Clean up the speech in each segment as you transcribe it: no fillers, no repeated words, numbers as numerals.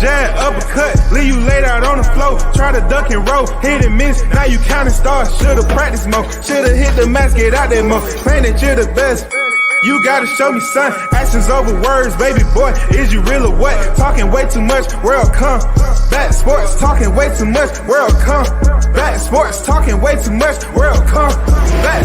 jab, uppercut, leave you laid out on the floor. Try to duck and roll, hit and miss, now you counting stars. Should've practiced more, should've hit the mask, get out there more. Claim that you're the best. You gotta show me, son. Actions over words, baby boy. Is you real or what? Talking way too much, world come. Back sports, talking way too much, world come. Back sports, talking way too much, world come. Back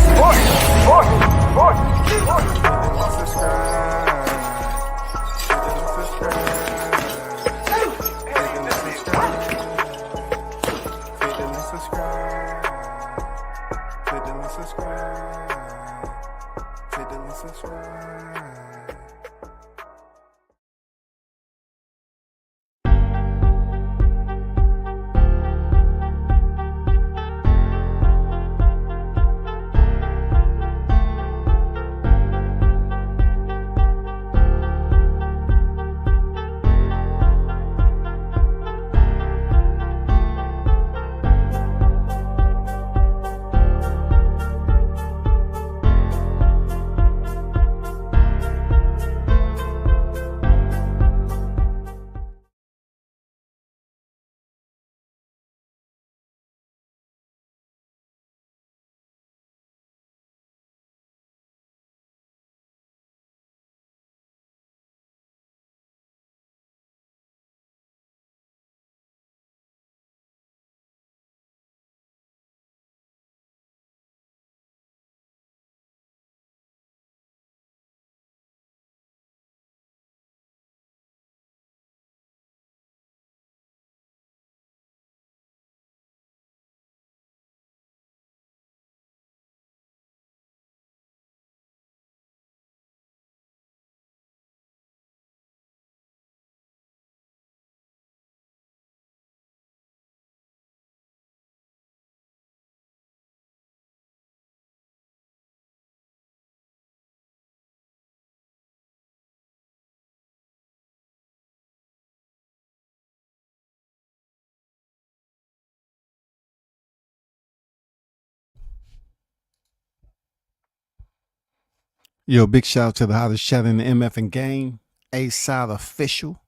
Yo, big shout out to the hottest chat in the MF and game. A-Side official.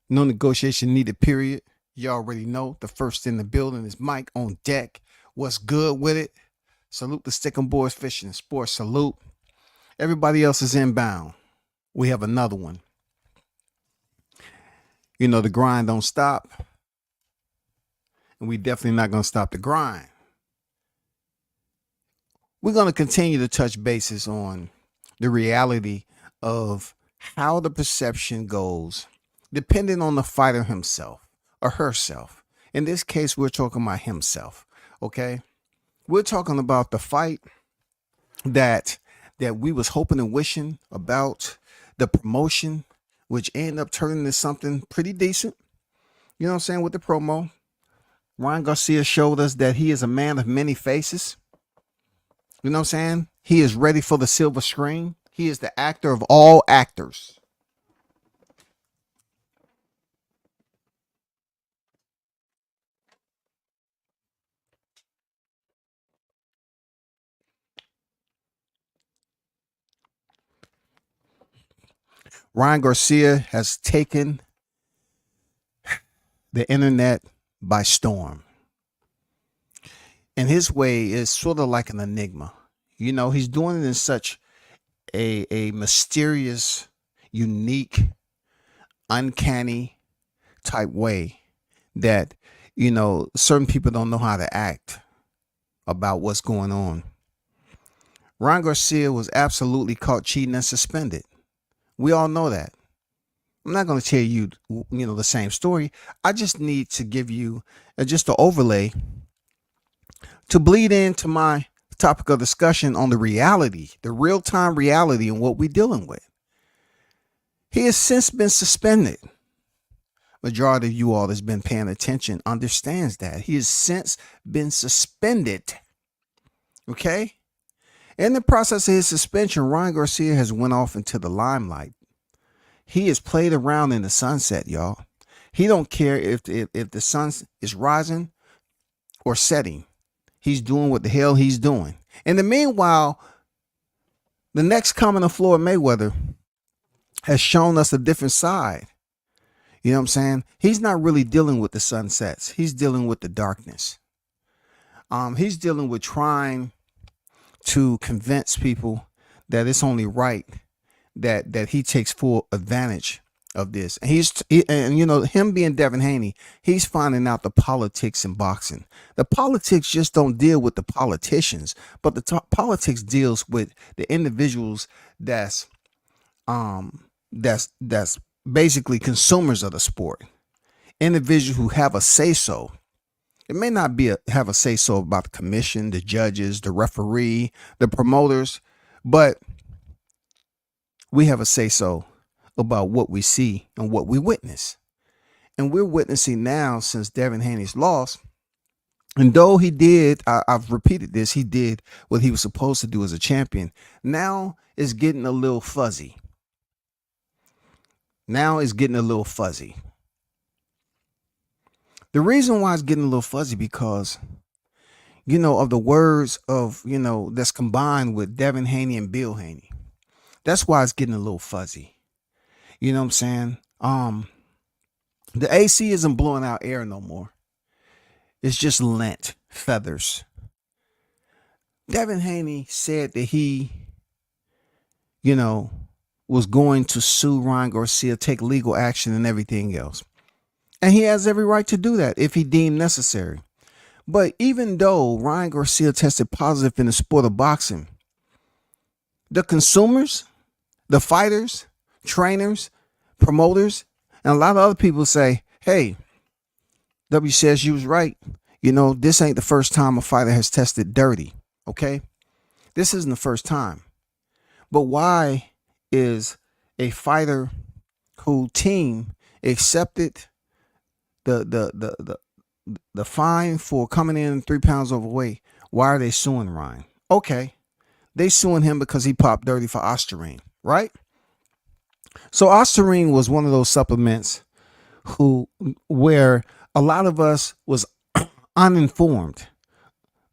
No negotiation needed, period. You already know. The first in the building is Mike on deck. What's good with it? Salute the Stickum Boys Fishing and Sports. Salute. Everybody else is inbound. We have another one. You know, the grind don't stop. And we definitely not going to stop the grind. We're going to continue to touch bases on the reality of how the perception goes depending on the fighter himself or herself. In this case, we're talking about himself, okay? We're talking about the fight that we was hoping and wishing about, the promotion, which ended up turning into something pretty decent. You know what I'm saying? With the promo, Ryan Garcia showed us that he is a man of many faces. You know what I'm saying? He is ready for the silver screen. He is the actor of all actors. Ryan Garcia has taken the internet by storm. And his way is sort of like an enigma. You know, he's doing it in such a mysterious, unique, uncanny type way that, you know, certain people don't know how to act about what's going on. Ryan Garcia was absolutely caught cheating and suspended. We all know that. I'm not going to tell you, you know, the same story. I just need to give you just an overlay to bleed into my topic of discussion on the reality, the real-time reality and what we're dealing with. He has since been suspended. Majority of you all that's been paying attention understands that. He has since been suspended. Okay? In the process of his suspension, Ryan Garcia has went off into the limelight. He has played around in the sunset, y'all. He don't care if the sun is rising or setting. He's doing what the hell he's doing. In the meanwhile, the next coming of Floyd Mayweather has shown us a different side. You know what I'm saying? He's not really dealing with the sunsets. He's dealing with the darkness. He's dealing with trying to convince people that it's only right that he takes full advantage of this. And and you know, him being Devin Haney, he's finding out the politics in boxing. The politics just don't deal with the politicians, but the politics deals with the individuals that's basically consumers of the sport. Individuals who have a say so. It may not have a say so about the commission, the judges, the referee, the promoters, but we have a say so about what we see and what we witness. And we're witnessing now, since Devin Haney's loss. And though he did, I've repeated this, he did what he was supposed to do as a champion. Now it's getting a little fuzzy. The reason why it's getting a little fuzzy because, you know, of the words of, you know, that's combined with Devin Haney and Bill Haney. That's why it's getting a little fuzzy. You know what I'm saying? The AC isn't blowing out air no more. It's just lint, feathers. Devin Haney said that he, you know, was going to sue Ryan Garcia, take legal action and everything else. And he has every right to do that if he deemed necessary. But even though Ryan Garcia tested positive in the sport of boxing, the consumers, the fighters, trainers, promoters, and a lot of other people say, hey, W says you was right. You know, this ain't the first time a fighter has tested dirty. Okay. This isn't the first time. But why is a fighter who team accepted the fine for coming in 3 pounds overweight? Why are they suing Ryan? Okay. They suing him because he popped dirty for ostarine, right? So ostarine was one of those supplements where a lot of us was uninformed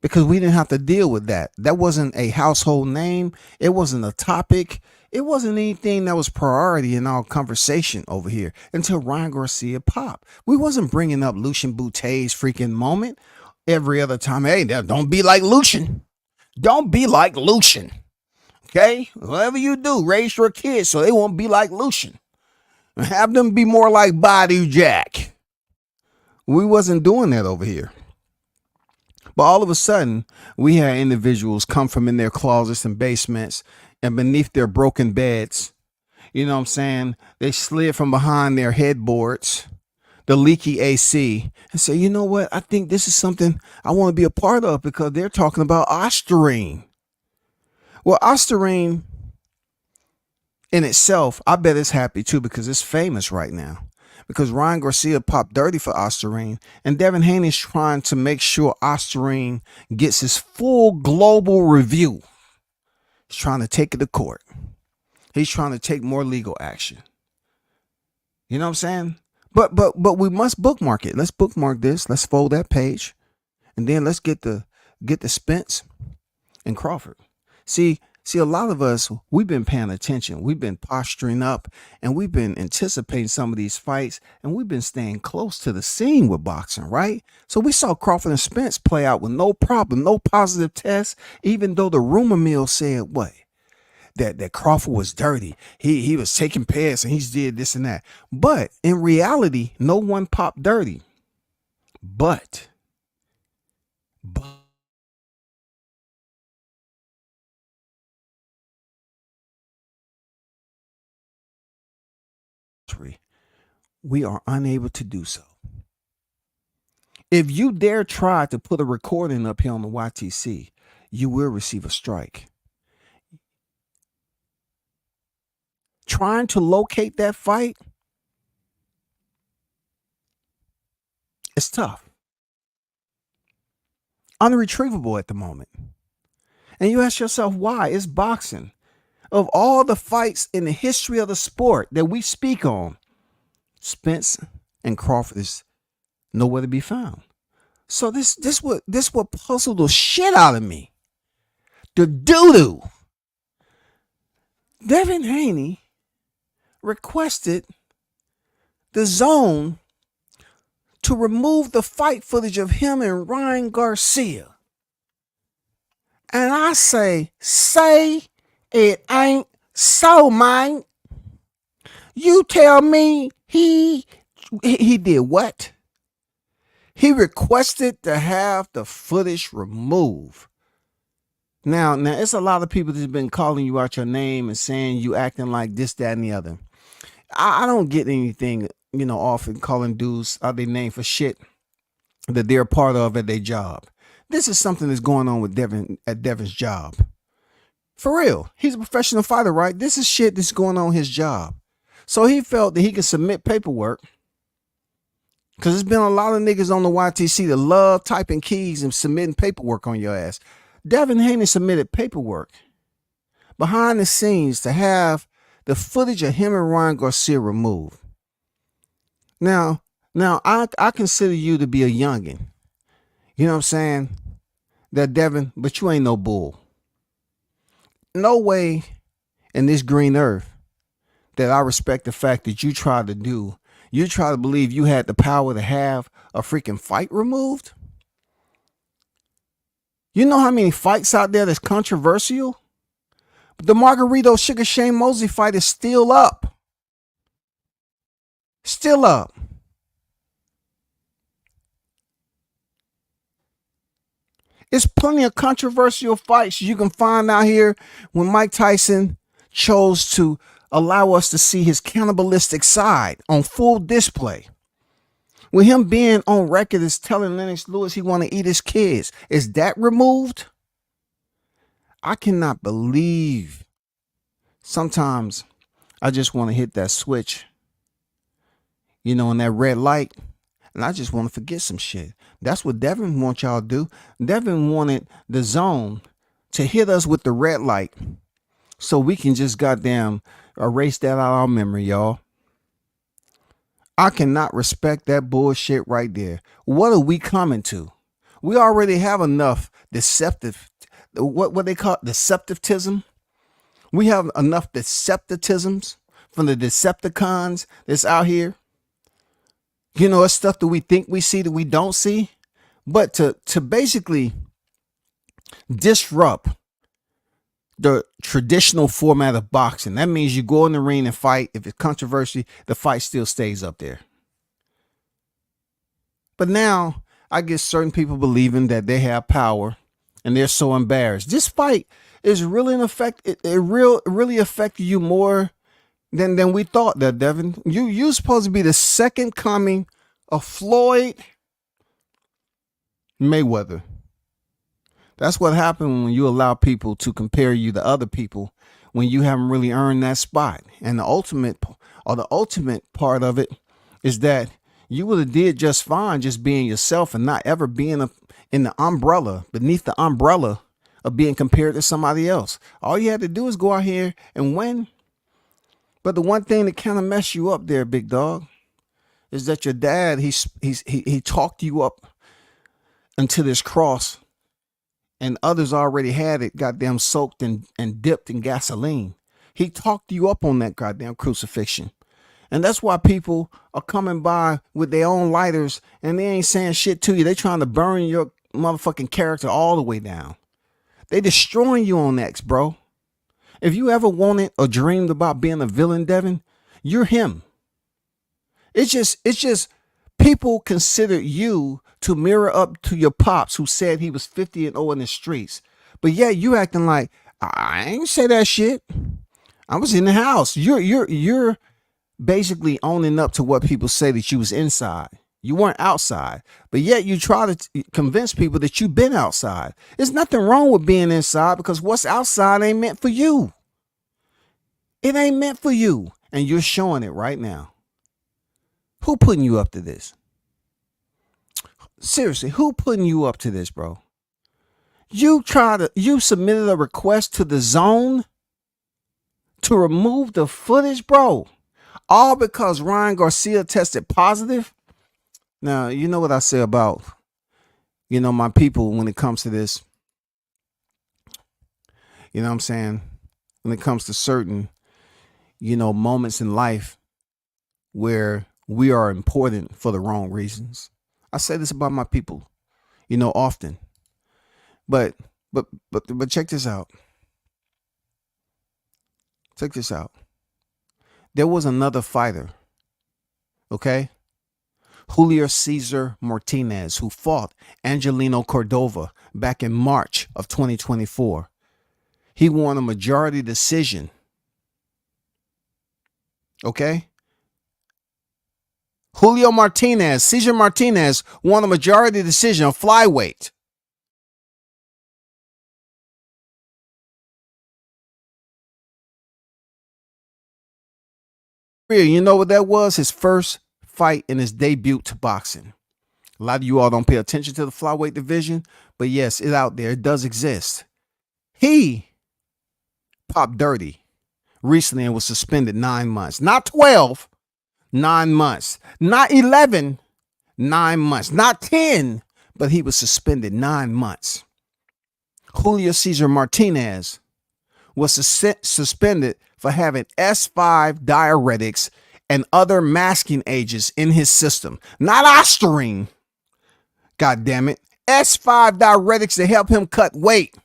because we didn't have to deal with that. That wasn't a household name. It wasn't a topic. It wasn't anything that was priority in our conversation over here until Ryan Garcia popped. We wasn't bringing up Lucian Boute's freaking moment every other time. Hey, don't be like Lucian. Don't be like Lucian. Okay? Whatever you do, raise your kids so they won't be like Lucian. Have them be more like Badu Jack. We wasn't doing that over here. But all of a sudden, we had individuals come from in their closets and basements and beneath their broken beds. You know what I'm saying? They slid from behind their headboards, the leaky AC, and say, you know what? I think this is something I want to be a part of because they're talking about ostarine. Well, ostarine in itself, I bet it's happy too because it's famous right now. Because Ryan Garcia popped dirty for ostarine, and Devin Haney's trying to make sure ostarine gets his full global review. He's trying to take it to court. He's trying to take more legal action. You know what I'm saying? But we must bookmark it. Let's bookmark this. Let's fold that page, and then let's get the Spence and Crawford. See, a lot of us, we've been paying attention. We've been posturing up and we've been anticipating some of these fights and we've been staying close to the scene with boxing, right? So we saw Crawford and Spence play out with no problem, no positive tests, even though the rumor mill said what? That Crawford was dirty. He was taking pads and he did this and that. But in reality, no one popped dirty. But we are unable to do so. If you dare try to put a recording up here on the YTC, you will receive a strike. Trying to locate that fight, it's tough. Unretrievable at the moment. And you ask yourself why? It's boxing. Of all the fights in the history of the sport that we speak on, Spence and Crawford is nowhere to be found. So this what puzzled the shit out of me. The doo-doo. Devin Haney requested the zone to remove the fight footage of him and Ryan Garcia. And I say it ain't so, man. You tell me he did what? He requested to have the footage removed. Now, it's a lot of people that's been calling you out your name and saying you acting like this, that, and the other. I don't get anything, off and calling dudes out their name for shit that they're a part of at their job. This is something that's going on with Devin at Devin's job. For real. He's a professional fighter, right? This is shit that's going on his job. So he felt that he could submit paperwork, because there's been a lot of niggas on the YTC that love typing keys and submitting paperwork on your ass. Devin Haney submitted paperwork behind the scenes to have the footage of him and Ryan Garcia removed. Now I consider you to be a youngin'. You know what I'm saying? That Devin, but you ain't no bull. No way in this green earth that I respect the fact that you try to believe you had the power to have a freaking fight removed. You know how many fights out there that's controversial? But the Margarito Sugar Shane Mosley fight is still up. Still up. It's plenty of controversial fights you can find out here when Mike Tyson chose to allow us to see his cannibalistic side on full display. With him being on record as telling Lennox Lewis he want to eat his kids. Is that removed? I cannot believe. Sometimes I just want to hit that switch, in that red light, and I just want to forget some shit. That's what Devin wants y'all to do. Devin wanted the zone to hit us with the red light so we can just goddamn erase that out of our memory, y'all. I cannot respect that bullshit right there. What are we coming to? We already have enough what they call deceptivism. We have enough deceptivisms from the Decepticons that's out here. It's stuff that we think we see that we don't see. But to basically disrupt the traditional format of boxing, that means you go in the ring and fight. If it's controversy, the fight still stays up there. But now I get certain people believing that they have power and they're so embarrassed. This fight is really really affected you more than we thought that, Devin. You're supposed to be the second coming of Floyd Mayweather. That's what happened when you allow people to compare you to other people when you haven't really earned that spot. And the ultimate part of it is that you would have did just fine just being yourself and not ever being beneath the umbrella of being compared to somebody else. All you had to do is go out here and win. But the one thing that kind of messed you up there, big dog, is that your dad, he talked you up into this cross, and others already had it goddamn soaked and dipped in gasoline. He talked you up on that goddamn crucifixion. And that's why people are coming by with their own lighters and they ain't saying shit to you. They trying to burn your motherfucking character all the way down. They destroying you on X, bro. If you ever wanted or dreamed about being a villain, Devin, you're him. It's just people consider you to mirror up to your pops who said he was 50-0 in the streets. But yeah, you acting like, I ain't say that shit. I was in the house. You're basically owning up to what people say that you was inside. You weren't outside, but yet you try to convince people that you've been outside. There's nothing wrong with being inside because what's outside ain't meant for you. It ain't meant for you. And you're showing it right now. Who putting you up to this? Seriously, who putting you up to this, bro? You submitted a request to the zone to remove the footage, bro. All because Ryan Garcia tested positive. Now, you know what I say about, my people when it comes to this. You know what I'm saying? When it comes to certain, moments in life where we are important for the wrong reasons. I say this about my people, often. But but check this out. Check this out. There was another fighter, okay? Julio Cesar Martinez, who fought Angelino Cordova back in March of 2024. He won a majority decision. Okay? Cesar Martinez won a majority decision of flyweight. You know what that was? His first fight in his debut to boxing. A lot of you all don't pay attention to the flyweight division, but yes, it's out there. It does exist. He popped dirty recently and was suspended 9 months. Not 12, 9 months. Not 11, 9 months. Not 10, but he was suspended 9 months. Julio Cesar Martinez was suspended for having S5 diuretics and other masking agents in his system. Not ostarine. God damn it. S5 diuretics to help him cut weight.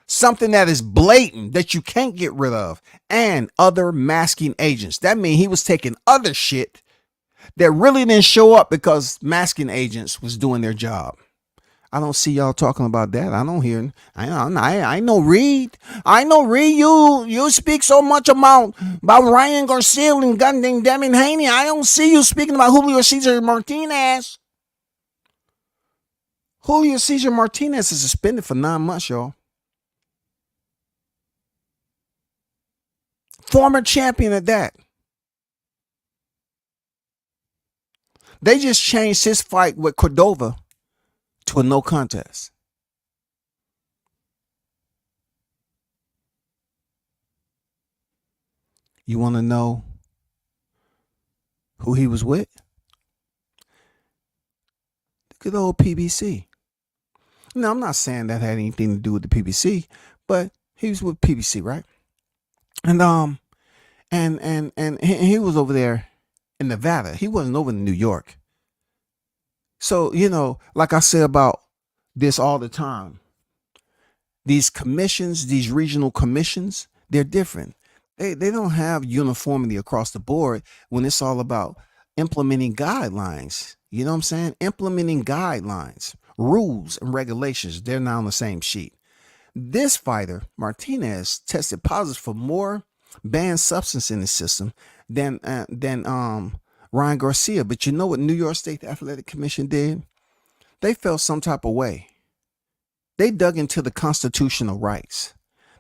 Something that is blatant that you can't get rid of. And other masking agents. That means he was taking other shit that really didn't show up because masking agents was doing their job. I don't see y'all talking about that. I don't hear. I know Reed. I know Reed. You speak so much about Ryan Garcia and goddamn Devin Haney. I don't see you speaking about Julio Cesar Martinez. Julio Cesar Martinez is suspended for 9 months, y'all. Former champion at that. They just changed his fight with Cordova to a no contest. You want to know who he was with? The good old PBC. Now, I'm not saying that had anything to do with the PBC, but he was with PBC, right? And he was over there in Nevada. He wasn't over in New York. So, like I say about this all the time, these commissions, these regional commissions, they're different. They don't have uniformity across the board when it's all about implementing guidelines. You know what I'm saying? Implementing guidelines, rules, and regulations. They're not on the same sheet. This fighter, Martinez, tested positive for more banned substance in the system than Ryan Garcia. But you know what New York State Athletic Commission did? They felt some type of way. They dug into the constitutional rights.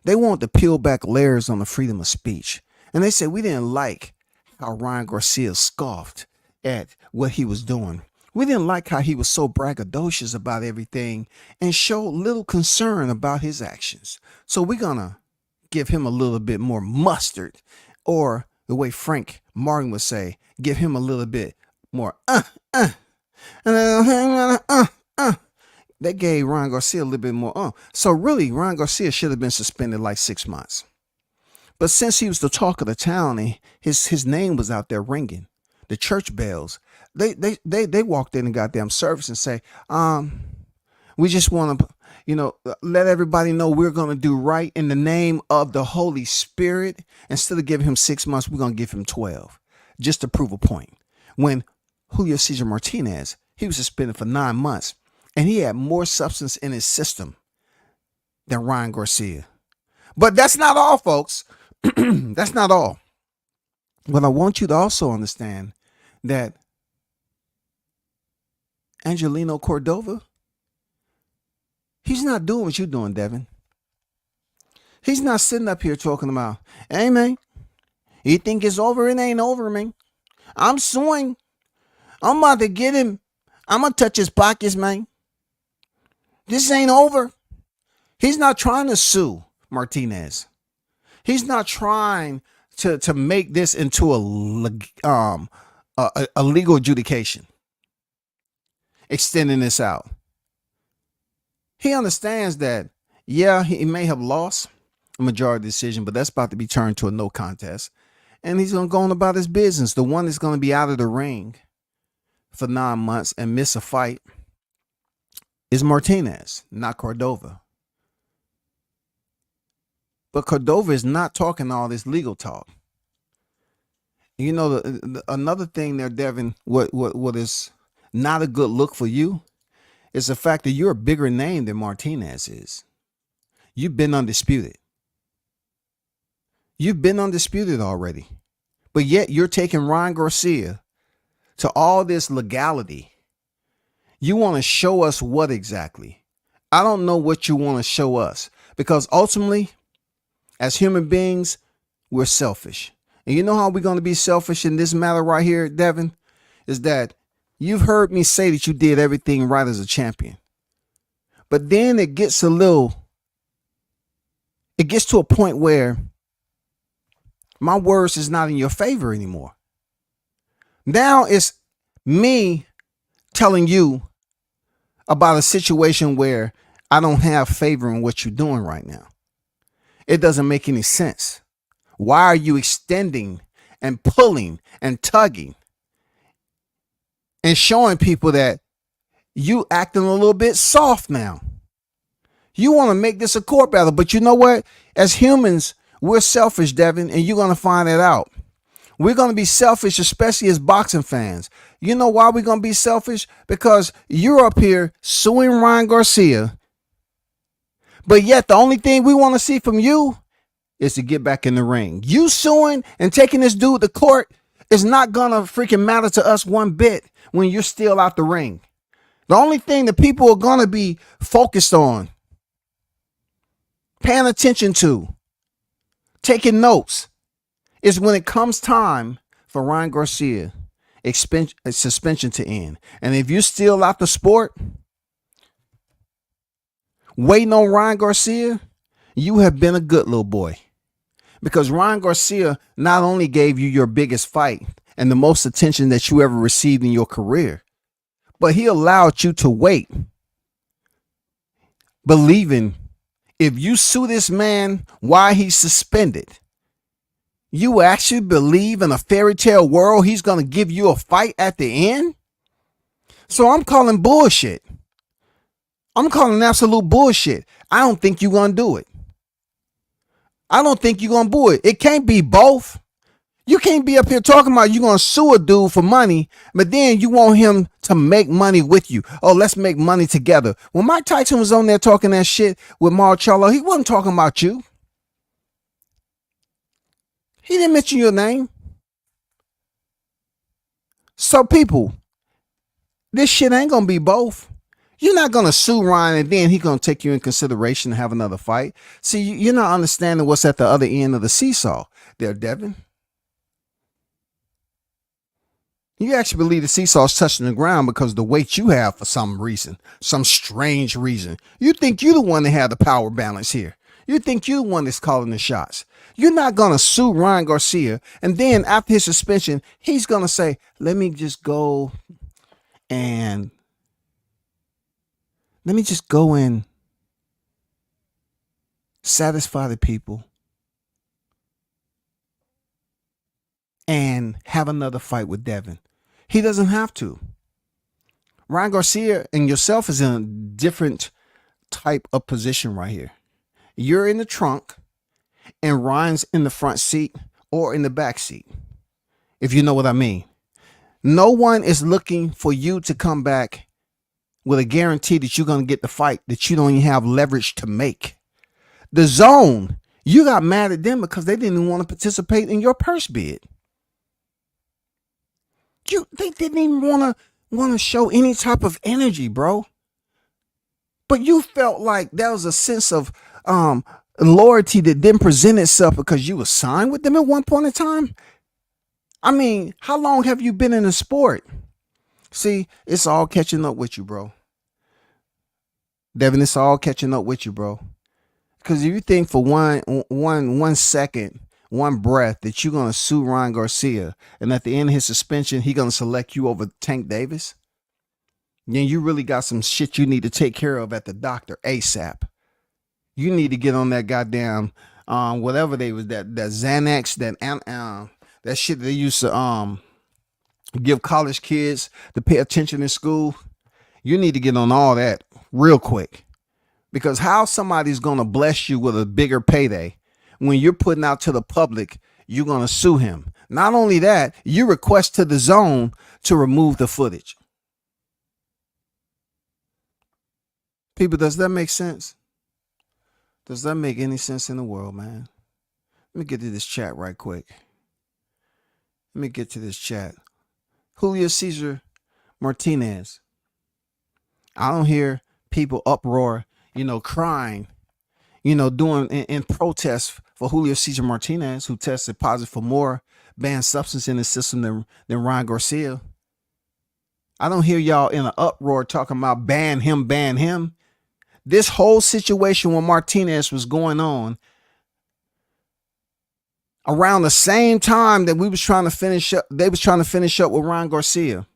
They wanted to peel back layers on the freedom of speech. And they said, we didn't like how Ryan Garcia scoffed at what he was doing. We didn't like how he was so braggadocious about everything and showed little concern about his actions. So we're going to give him a little bit more mustard, or the way Frank Martin would say, give him a little bit more They gave Ryan Garcia a little bit more So really, Ryan Garcia should have been suspended like 6 months. But since he was the talk of the town and his name was out there ringing, the church bells, they walked in and goddamn service and say, we just want to, let everybody know we're going to do right in the name of the Holy Spirit. Instead of giving him 6 months, we're going to give him 12, just to prove a point. When Julio Cesar Martinez, he was suspended for 9 months, and he had more substance in his system than Ryan Garcia. But that's not all, folks. That's not all. But I want you to also understand that Angelino Cordova, he's not doing what you're doing, Devin. He's not sitting up here talking about, hey, man, you think it's over? It ain't over, man. I'm suing. I'm about to get him. I'm going to touch his pockets, man. This ain't over. He's not trying to sue Martinez. He's not trying to make this into a legal adjudication, extending this out. He understands that, yeah, he may have lost a majority decision, but that's about to be turned to a no contest. And he's going to go on about his business. The one that's going to be out of the ring for 9 months and miss a fight is Martinez, not Cordova. But Cordova is not talking all this legal talk. You know, another thing there, Devin, what is not a good look for you is the fact that you're a bigger name than Martinez is. You've been undisputed. You've been undisputed already. But yet you're taking Ryan Garcia to all this legality. You want to show us what exactly? I don't know what you want to show us, because ultimately, as human beings, we're selfish. And you know how we're going to be selfish in this matter right here, Devin? Is that you've heard me say that you did everything right as a champion. But then it gets to a point where my words is not in your favor anymore. Now it's me telling you about a situation where I don't have favor in what you're doing right now. It doesn't make any sense. Why are you extending and pulling and tugging and showing people that you acting a little bit soft now? You want to make this a court battle, but you know what? As humans, we're selfish, Devin, and you're going to find that out. We're going to be selfish, especially as boxing fans. You know why we're going to be selfish? Because you're up here suing Ryan Garcia, but yet the only thing we want to see from you is to get back in the ring. You suing and taking this dude to court is not going to freaking matter to us one bit when you're still out the ring. The only thing that people are going to be focused on, paying attention to, taking notes, is when it comes time for Ryan Garcia suspension to end. And if you're still out the sport, waiting on Ryan Garcia, you have been a good little boy. Because Ryan Garcia not only gave you your biggest fight and the most attention that you ever received in your career, but he allowed you to wait, believing if you sue this man while he's suspended, you actually believe in a fairy tale world he's going to give you a fight at the end? So I'm calling bullshit. I'm calling absolute bullshit. I don't think you're going to do it. I don't think you're going to do it. It can't be both. You can't be up here talking about you're going to sue a dude for money, but then you want him to make money with you. Oh, let's make money together. When Mike Tyson was on there talking that shit with Marcello, he wasn't talking about you. He didn't mention your name. So people, this shit ain't going to be both. You're not going to sue Ryan and then he's going to take you in consideration to have another fight. See, you're not understanding what's at the other end of the seesaw there, Devin. You actually believe the seesaw's touching the ground because of the weight you have for some reason, some strange reason. You think you're the one that had the power balance here. You think you're the one that's calling the shots. You're not going to sue Ryan Garcia, and then after his suspension, he's going to say, let me just go and satisfy the people and have another fight with Devin. He doesn't have to. Ryan Garcia and yourself is in a different type of position right here. You're in the trunk and Ryan's in the front seat or in the back seat, if you know what I mean. No one is looking for you to come back with a guarantee that you're going to get the fight that you don't even have leverage to make. The Zone, you got mad at them because they didn't even want to participate in your purse bid. They didn't even want to show any type of energy, bro. But you felt like there was a sense of loyalty that didn't present itself because you were signed with them at one point in time. I mean, how long have you been in the sport? See, it's all catching up with you, bro. Devin, it's all catching up with you, bro. Because if you think for one second, one breath that you're going to sue Ryan Garcia and at the end of his suspension, he's going to select you over Tank Davis, then you really got some shit you need to take care of at the doctor ASAP. You need to get on that goddamn, whatever they was, that Xanax, that shit they used to give college kids to pay attention in school. You need to get on all that real quick, because how somebody's going to bless you with a bigger payday when you're putting out to the public you're going to sue him. Not only that, you request to the zone to remove the footage. People, does that make sense? Does that make any sense in the world, man? Let me get to this chat right quick. Let me get to this chat. Julio Cesar Martinez. I don't hear people uproar, crying, doing in protest for Julio Cesar Martinez, who tested positive for more banned substance in his system than Ryan Garcia. I don't hear y'all in an uproar talking about ban him, ban him. This whole situation when Martinez was going on around the same time that we was trying to finish up, they was trying to finish up with Ryan Garcia.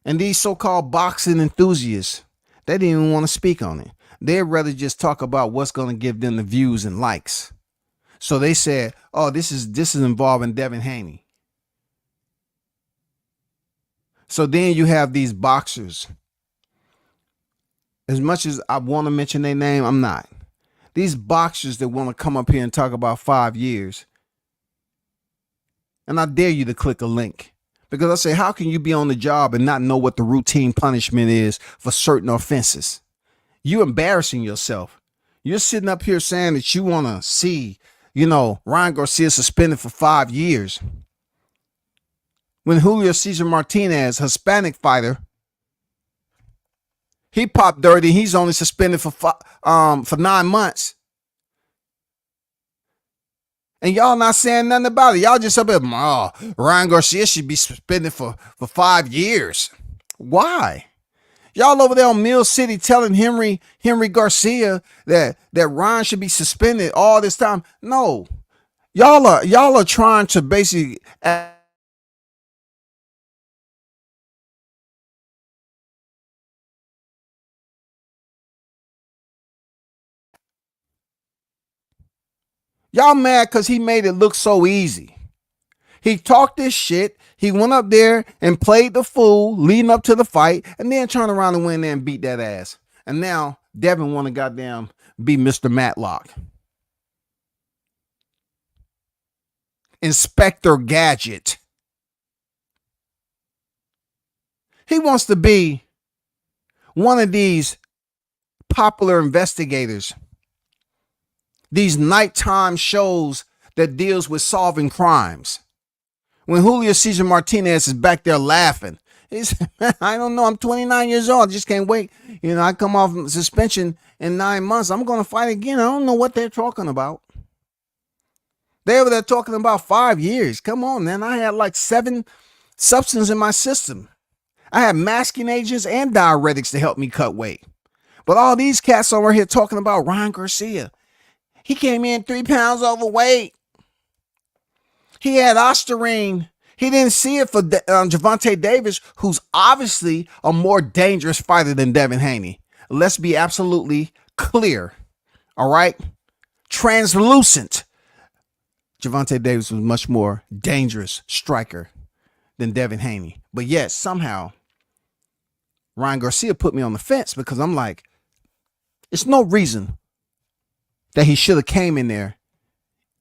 And these so-called boxing enthusiasts, they didn't even want to speak on it. They'd rather just talk about what's going to give them the views and likes. So they said, oh, this is involving Devin Haney. So then you have these boxers. As much as I want to mention their name, I'm not. These boxers that want to come up here and talk about 5 years. And I dare you to click a link. Because I say, how can you be on the job and not know what the routine punishment is for certain offenses? You embarrassing yourself. You're sitting up here saying that you want to see, Ryan Garcia suspended for 5 years. When Julio Cesar Martinez, Hispanic fighter, he popped dirty. He's only suspended for 9 months. And y'all not saying nothing about it. Y'all just up here, Ryan Garcia should be suspended for 5 years. Why? Y'all over there on Mill City telling Henry Garcia that Ryan should be suspended all this time. No. Y'all are trying to basically y'all mad because he made it look so easy. He talked this shit. He went up there and played the fool leading up to the fight and then turned around and went in there and beat that ass. And now Devin want to goddamn be Mr. Matlock. Inspector Gadget. He wants to be one of these popular investigators. These nighttime shows that deals with solving crimes. When Julio Cesar Martinez is back there laughing, he said, I don't know, I'm 29 years old. I just can't wait. I come off suspension in 9 months. I'm going to fight again. I don't know what they're talking about. They were there talking about 5 years. Come on, man. I had like 7 substances in my system. I had masking agents and diuretics to help me cut weight. But all these cats over here talking about Ryan Garcia. He came in 3 pounds overweight. He had ostarine. He didn't see it for Gervonta Davis, who's obviously a more dangerous fighter than Devin Haney. Let's be absolutely clear. All right? Translucent. Gervonta Davis was much more dangerous striker than Devin Haney. But yet, somehow, Ryan Garcia put me on the fence because I'm like, it's no reason that he should have came in there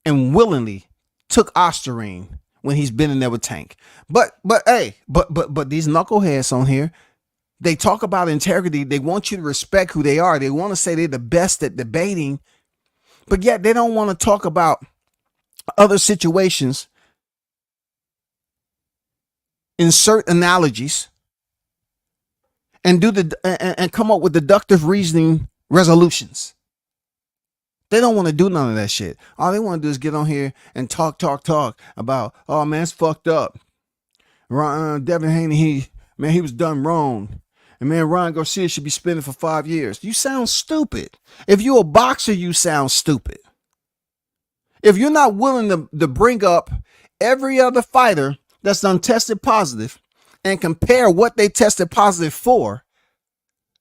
and willingly took ostarine when he's been in there with Tank. But these knuckleheads on here, they talk about integrity. They want you to respect who they are. They want to say they're the best at debating, but yet they don't want to talk about other situations, insert analogies, and and come up with deductive reasoning resolutions. They don't want to do none of that shit. All they want to do is get on here and talk about, oh man, it's fucked up. Devin Haney, he was done wrong. And man, Ryan Garcia should be suspended for 5 years. You sound stupid. If you're a boxer, you sound stupid. If you're not willing to bring up every other fighter that's done tested positive and compare what they tested positive for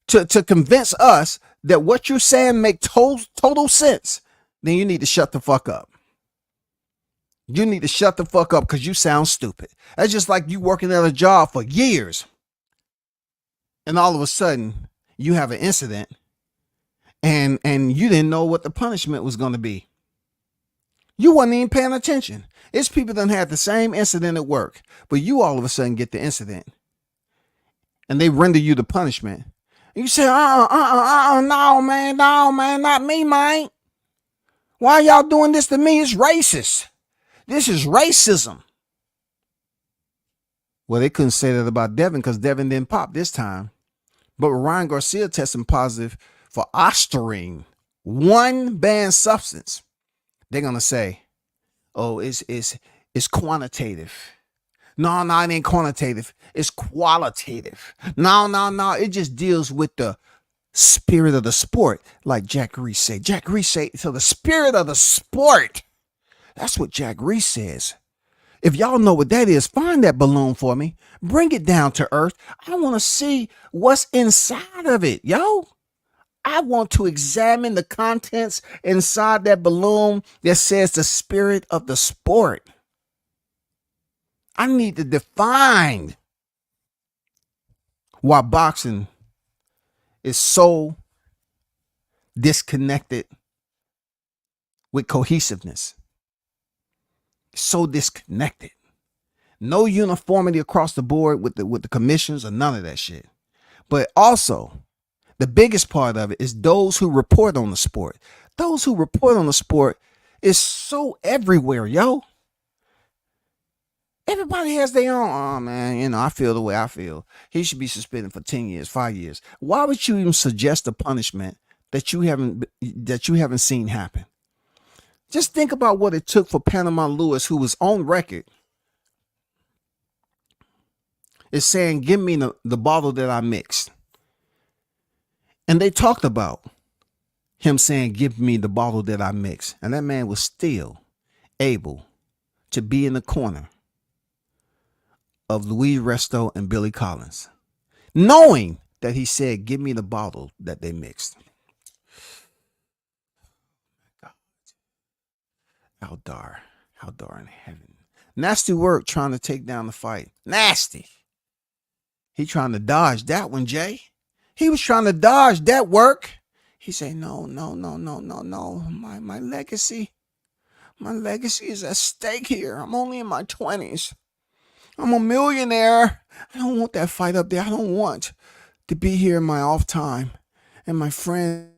to convince us that what you're saying make total sense, then you need to shut the fuck up. You need to shut the fuck up because you sound stupid. That's just like you working at a job for years. And all of a sudden, you have an incident and you didn't know what the punishment was going to be. You wasn't even paying attention. It's people that had the same incident at work, but you all of a sudden get the incident and they render you the punishment. And you say, no, man, not me, man. Why y'all doing this to me? It's racist. This is racism. Well, they couldn't say that about Devin because Devin didn't pop this time. But Ryan Garcia testing positive for ostarine, one banned substance. They're gonna say, "Oh, it's quantitative." No, it ain't quantitative. It's qualitative. No. It just deals with the spirit of the sport, like Jack Reese said. Jack Reese said, "So the spirit of the sport." That's what Jack Reese says. If y'all know what that is, find that balloon for me. Bring it down to earth. I want to see what's inside of it, yo. I want to examine the contents inside that balloon that says the spirit of the sport. I need to define why boxing is so disconnected with cohesiveness. So disconnected. No uniformity across the board with the commissions or none of that shit. But also, the biggest part of it is those who report on the sport. Those who report on the sport is so everywhere, yo. Everybody has their own. Oh man, I feel the way I feel. He should be suspended for 10 years, 5 years. Why would you even suggest a punishment that you haven't seen happen? Just think about what it took for Panama Lewis, who was on record, is saying, "Give me the bottle that I mixed." And they talked about him saying, "Give me the bottle that I mixed." And that man was still able to be in the corner of Louis Resto and Billy Collins, knowing that he said, "Give me the bottle that they mixed." How dar in heaven. Nasty work trying to take down the fight. Nasty. He trying to dodge that one, Jay. He was trying to dodge that work. He said, no. My legacy is at stake here. I'm only in my 20s. I'm a millionaire. I don't want that fight up there. I don't want to be here in my off time. And my friend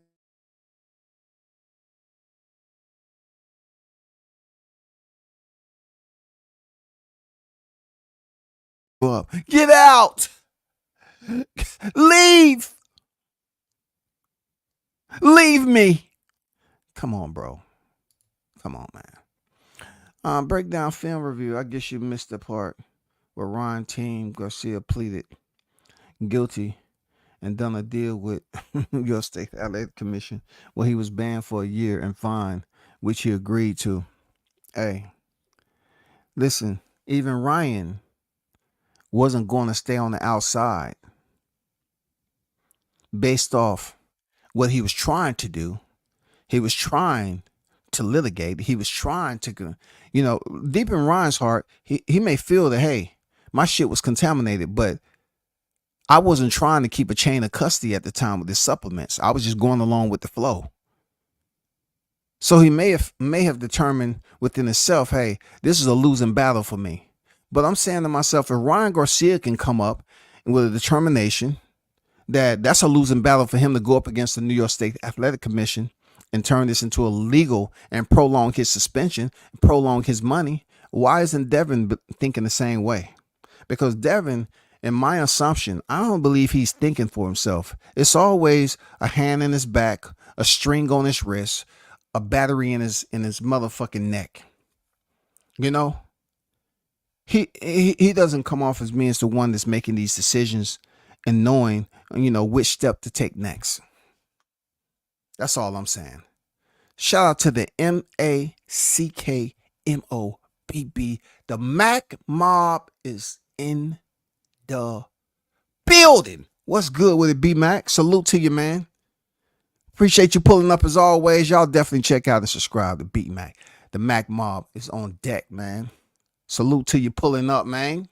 up. Get out. Leave me. Come on, bro. Come on, man. Breakdown film review. I guess you missed the part where Ryan Team Garcia pleaded guilty and done a deal with your state athletic commission where he was banned for a year and fined, which he agreed to. Hey, listen, even Ryan wasn't going to stay on the outside based off what he was trying to do. He was trying to litigate. He was trying to, deep in Ryan's heart, he may feel that, hey, my shit was contaminated, but I wasn't trying to keep a chain of custody at the time with the supplements. I was just going along with the flow. So he may have determined within himself, hey, this is a losing battle for me. But I'm saying to myself, if Ryan Garcia can come up with a determination that that's a losing battle for him to go up against the New York State Athletic Commission and turn this into a legal and prolong his suspension, prolong his money, why isn't Devin thinking the same way? Because Devin, in my assumption, I don't believe he's thinking for himself. It's always a hand in his back, a string on his wrist, a battery in his motherfucking neck. He doesn't come off as me as the one that's making these decisions and knowing, which step to take next. That's all I'm saying. Shout out to the MACKMOBB. The Mac Mob is in the building. What's good with it, B-Mac? Salute to you, man. Appreciate you pulling up as always. Y'all definitely check out and subscribe to B-Mac. The Mac Mob is on deck, man. Salute to you pulling up, man.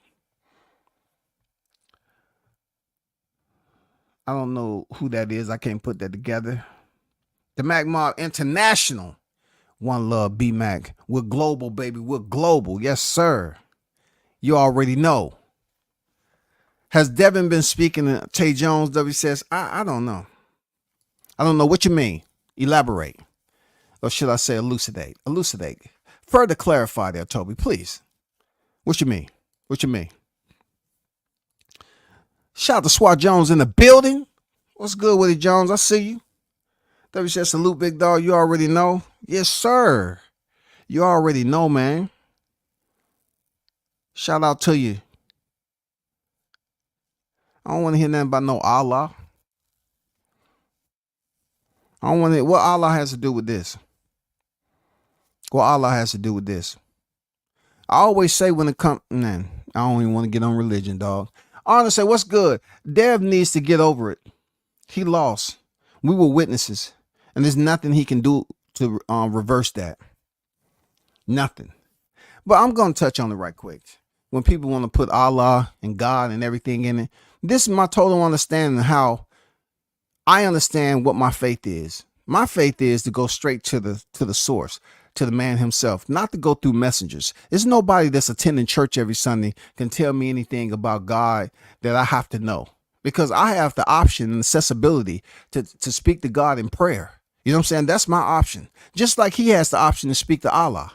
I don't know who that is. I can't put that together. The Mac Mob International. One love, B Mac. We're global, baby. We're global. Yes, sir. You already know. Has Devin been speaking to Tay Jones? W says, I don't know. I don't know what you mean. Elaborate. Or should I say elucidate? Elucidate. Further clarify there, Toby, please. What you mean? What you mean? Shout out to Swat Jones in the building. What's good with it, Jones? I see you. W says, salute, big dog. You already know. Yes, sir. You already know, man. Shout out to you. I don't want to hear nothing about no Allah. I don't want to hear what Allah has to do with this. What Allah has to do with this. I always say when it comes, man, I don't even want to get on religion, dog. I want to say, what's good? Dev needs to get over it. He lost. We were witnesses. And there's nothing he can do to reverse that. Nothing. But I'm going to touch on it right quick. When people want to put Allah and God and everything in it, this is my total understanding of how I understand what my faith is. My faith is to go straight to the source, to the man himself, not to go through messengers. There's nobody that's attending church every Sunday can tell me anything about God that I have to know, because I have the option and accessibility to speak to God in prayer. You know what I'm saying? That's my option. Just like he has the option to speak to Allah.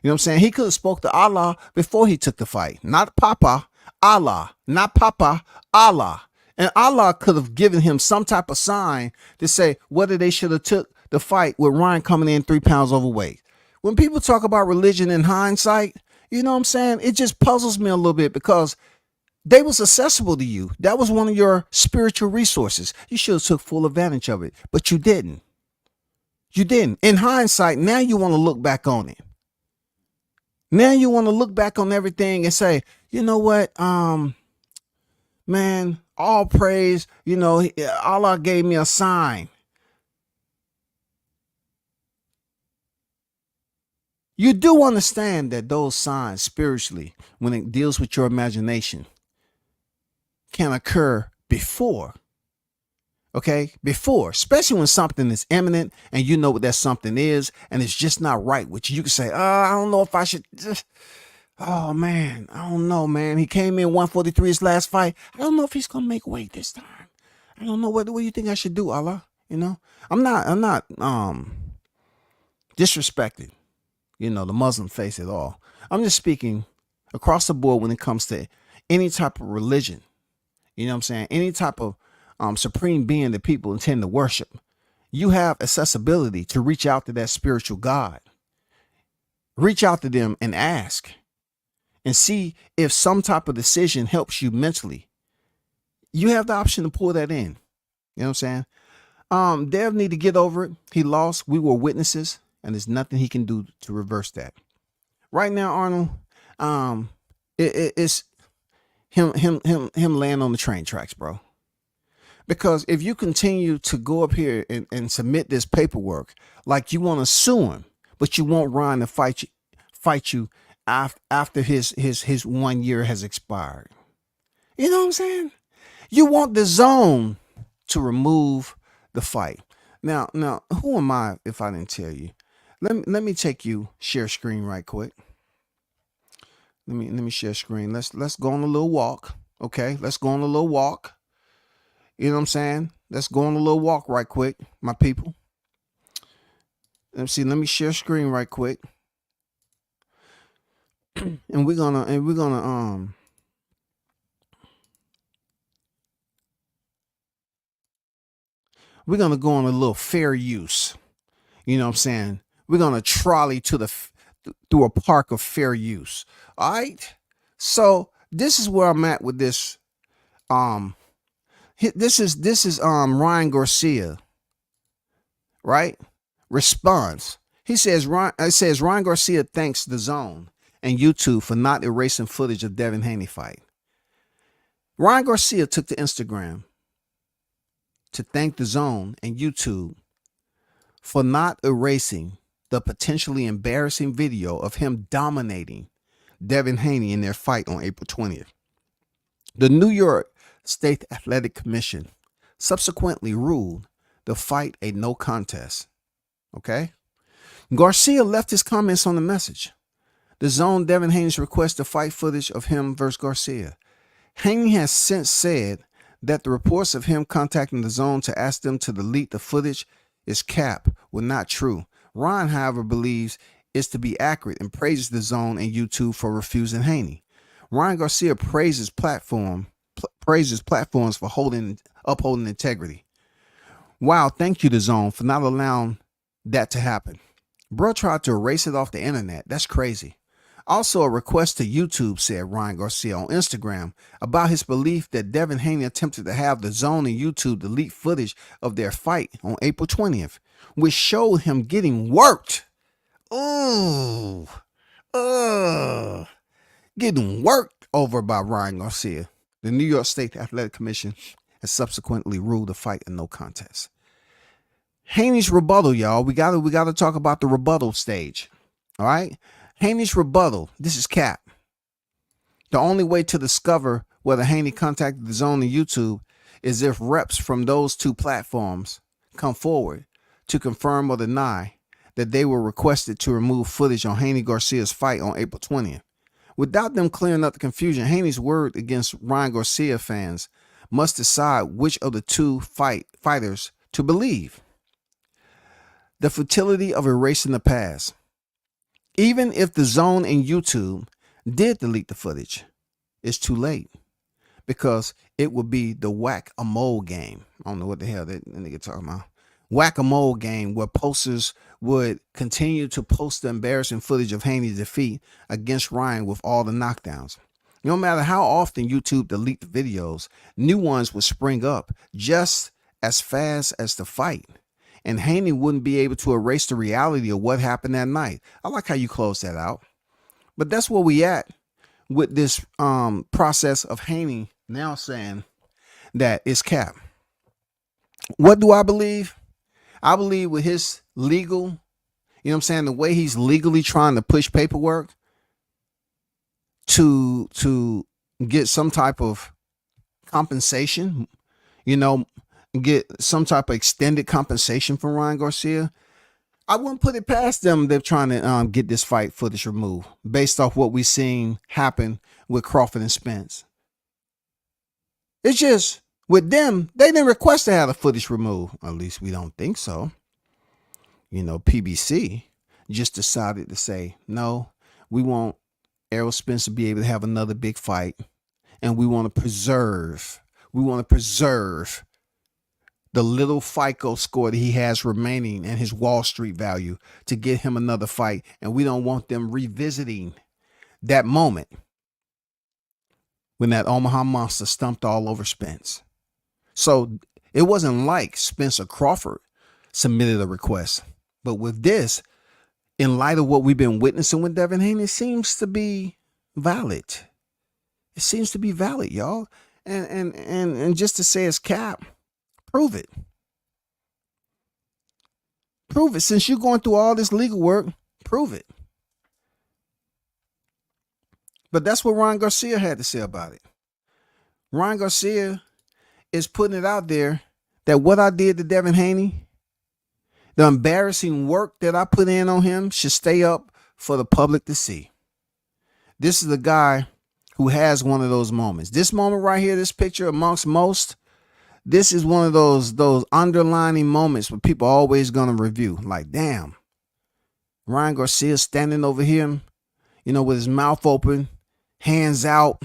You know what I'm saying? He could have spoke to Allah before he took the fight. Not Papa, Allah. Not Papa, Allah. And Allah could have given him some type of sign to say whether they should have took the fight with Ryan coming in 3 pounds overweight. When people talk about religion in hindsight, you know what I'm saying? It just puzzles me a little bit, because they was accessible to you. That was one of your spiritual resources. You should have took full advantage of it, but you didn't. You didn't. In hindsight, now you want to look back on it. Now you want to look back on everything and say, you know what, man, all praise, you know, Allah gave me a sign. You do understand that those signs spiritually, when it deals with your imagination, can occur before. Okay, before, especially when something is imminent and you know what that something is, and it's just not right, which you can say, I don't know if I should just, oh man, I don't know, man. He came in 143 his last fight. I don't know if he's gonna make weight this time. I don't know what do you think I should do, Allah? You know, I'm not disrespecting, you know, the Muslim faith at all. I'm just speaking across the board when it comes to any type of religion. You know what I'm saying? Any type of supreme being that people intend to worship. You have accessibility to reach out to that spiritual God. Reach out to them and ask and see if some type of decision helps you mentally. You have the option to pull that in. You know what I'm saying? Dev need to get over it. He lost. We were witnesses, and there's nothing he can do to reverse that. Right now, Arnold, it's him laying on the train tracks, bro. Because if you continue to go up here and submit this paperwork like you want to sue him, but you won't Ryan to fight you after his 1 year has expired. You know what I'm saying? You want the zone to remove the fight. Now, who am I if I didn't tell you? Let me take you share screen right quick. Let me share screen. Let's go on a little walk. Okay, let's go on a little walk. You know what I'm saying? Let's go on a little walk right quick, my people. Let me share screen right quick. And we're gonna go on a little fair use. You know what I'm saying? We're gonna trolley through a park of fair use. All right. So this is where I'm at with this. This is Ryan Garcia, right? Response. It says Ryan Garcia thanks the Zone and YouTube for not erasing footage of Devin Haney fight. Ryan Garcia took to Instagram to thank the Zone and YouTube for not erasing the potentially embarrassing video of him dominating Devin Haney in their fight on April 20th. The New York State Athletic Commission subsequently ruled the fight a no contest. Okay? Garcia left his comments on the message. The Zone Devin Haney's request to fight footage of him versus Garcia. Haney has since said that the reports of him contacting the Zone to ask them to delete the footage is cap, were not true. Ron, however, believes it's to be accurate and praises the Zone and YouTube for refusing Haney. Ryan Garcia praises platforms for upholding integrity. Wow, thank you to Zone for not allowing that to happen. Bro tried to erase it off the internet. That's crazy. Also, a request to YouTube, said Ryan Garcia on Instagram, about his belief that Devin Haney attempted to have the Zone and YouTube delete footage of their fight on April 20th, which showed him getting worked. Getting worked over by Ryan Garcia. The New York State Athletic Commission has subsequently ruled the fight a no contest. Haney's rebuttal, y'all. We gotta talk about the rebuttal stage. All right? Haney's rebuttal. This is cap. The only way to discover whether Haney contacted the Zone and YouTube is if reps from those two platforms come forward to confirm or deny that they were requested to remove footage on Haney Garcia's fight on April 20th. Without them clearing up the confusion, Haney's word against Ryan Garcia fans must decide which of the two fighters to believe. The futility of erasing the past. Even if the Zone and YouTube did delete the footage, it's too late because it would be the whack-a-mole game. I don't know what the hell that nigga talking about. Whack-a-mole game where posters would continue to post the embarrassing footage of Haney's defeat against Ryan with all the knockdowns. No matter how often YouTube delete the videos, new ones would spring up just as fast as the fight. And Haney wouldn't be able to erase the reality of what happened that night. I like how you close that out. But that's where we at with this process of Haney now saying that it's cap. What do I believe? I believe with his legal, you know what I'm saying, the way he's legally trying to push paperwork to get some type of compensation, you know, get some type of extended compensation from Ryan Garcia, I wouldn't put it past them. They're trying to get this fight footage removed based off what we've seen happen with Crawford and Spence. It's just with them, they didn't request to have the footage removed. At least we don't think so. You know, PBC just decided to say, no, we want Errol Spence to be able to have another big fight. And we want to preserve the little FICO score that he has remaining and his Wall Street value to get him another fight. And we don't want them revisiting that moment when that Omaha Monster stumped all over Spence. So it wasn't like Spence or Crawford submitted a request. But with this, in light of what we've been witnessing with Devin Haney, it seems to be valid. It seems to be valid, y'all. And just to say it's cap, prove it. Prove it. Since you're going through all this legal work, prove it. But that's what Ryan Garcia had to say about it. Ryan Garcia is putting it out there that what I did to Devin Haney, the embarrassing work that I put in on him, should stay up for the public to see. This is the guy who has one of those moments. This moment right here, this picture amongst most, this is one of those underlining moments where people are always going to review. Like, damn, Ryan Garcia standing over him, you know, with his mouth open, hands out,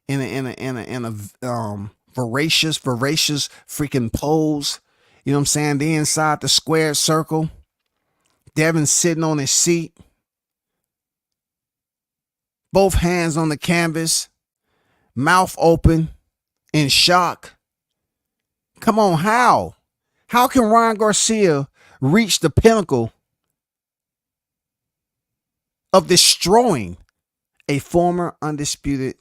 in a voracious freaking pose. You know what I'm saying? They inside the squared circle. Devin sitting on his seat. Both hands on the canvas. Mouth open. In shock. Come on, how? How can Ryan Garcia reach the pinnacle of destroying a former undisputed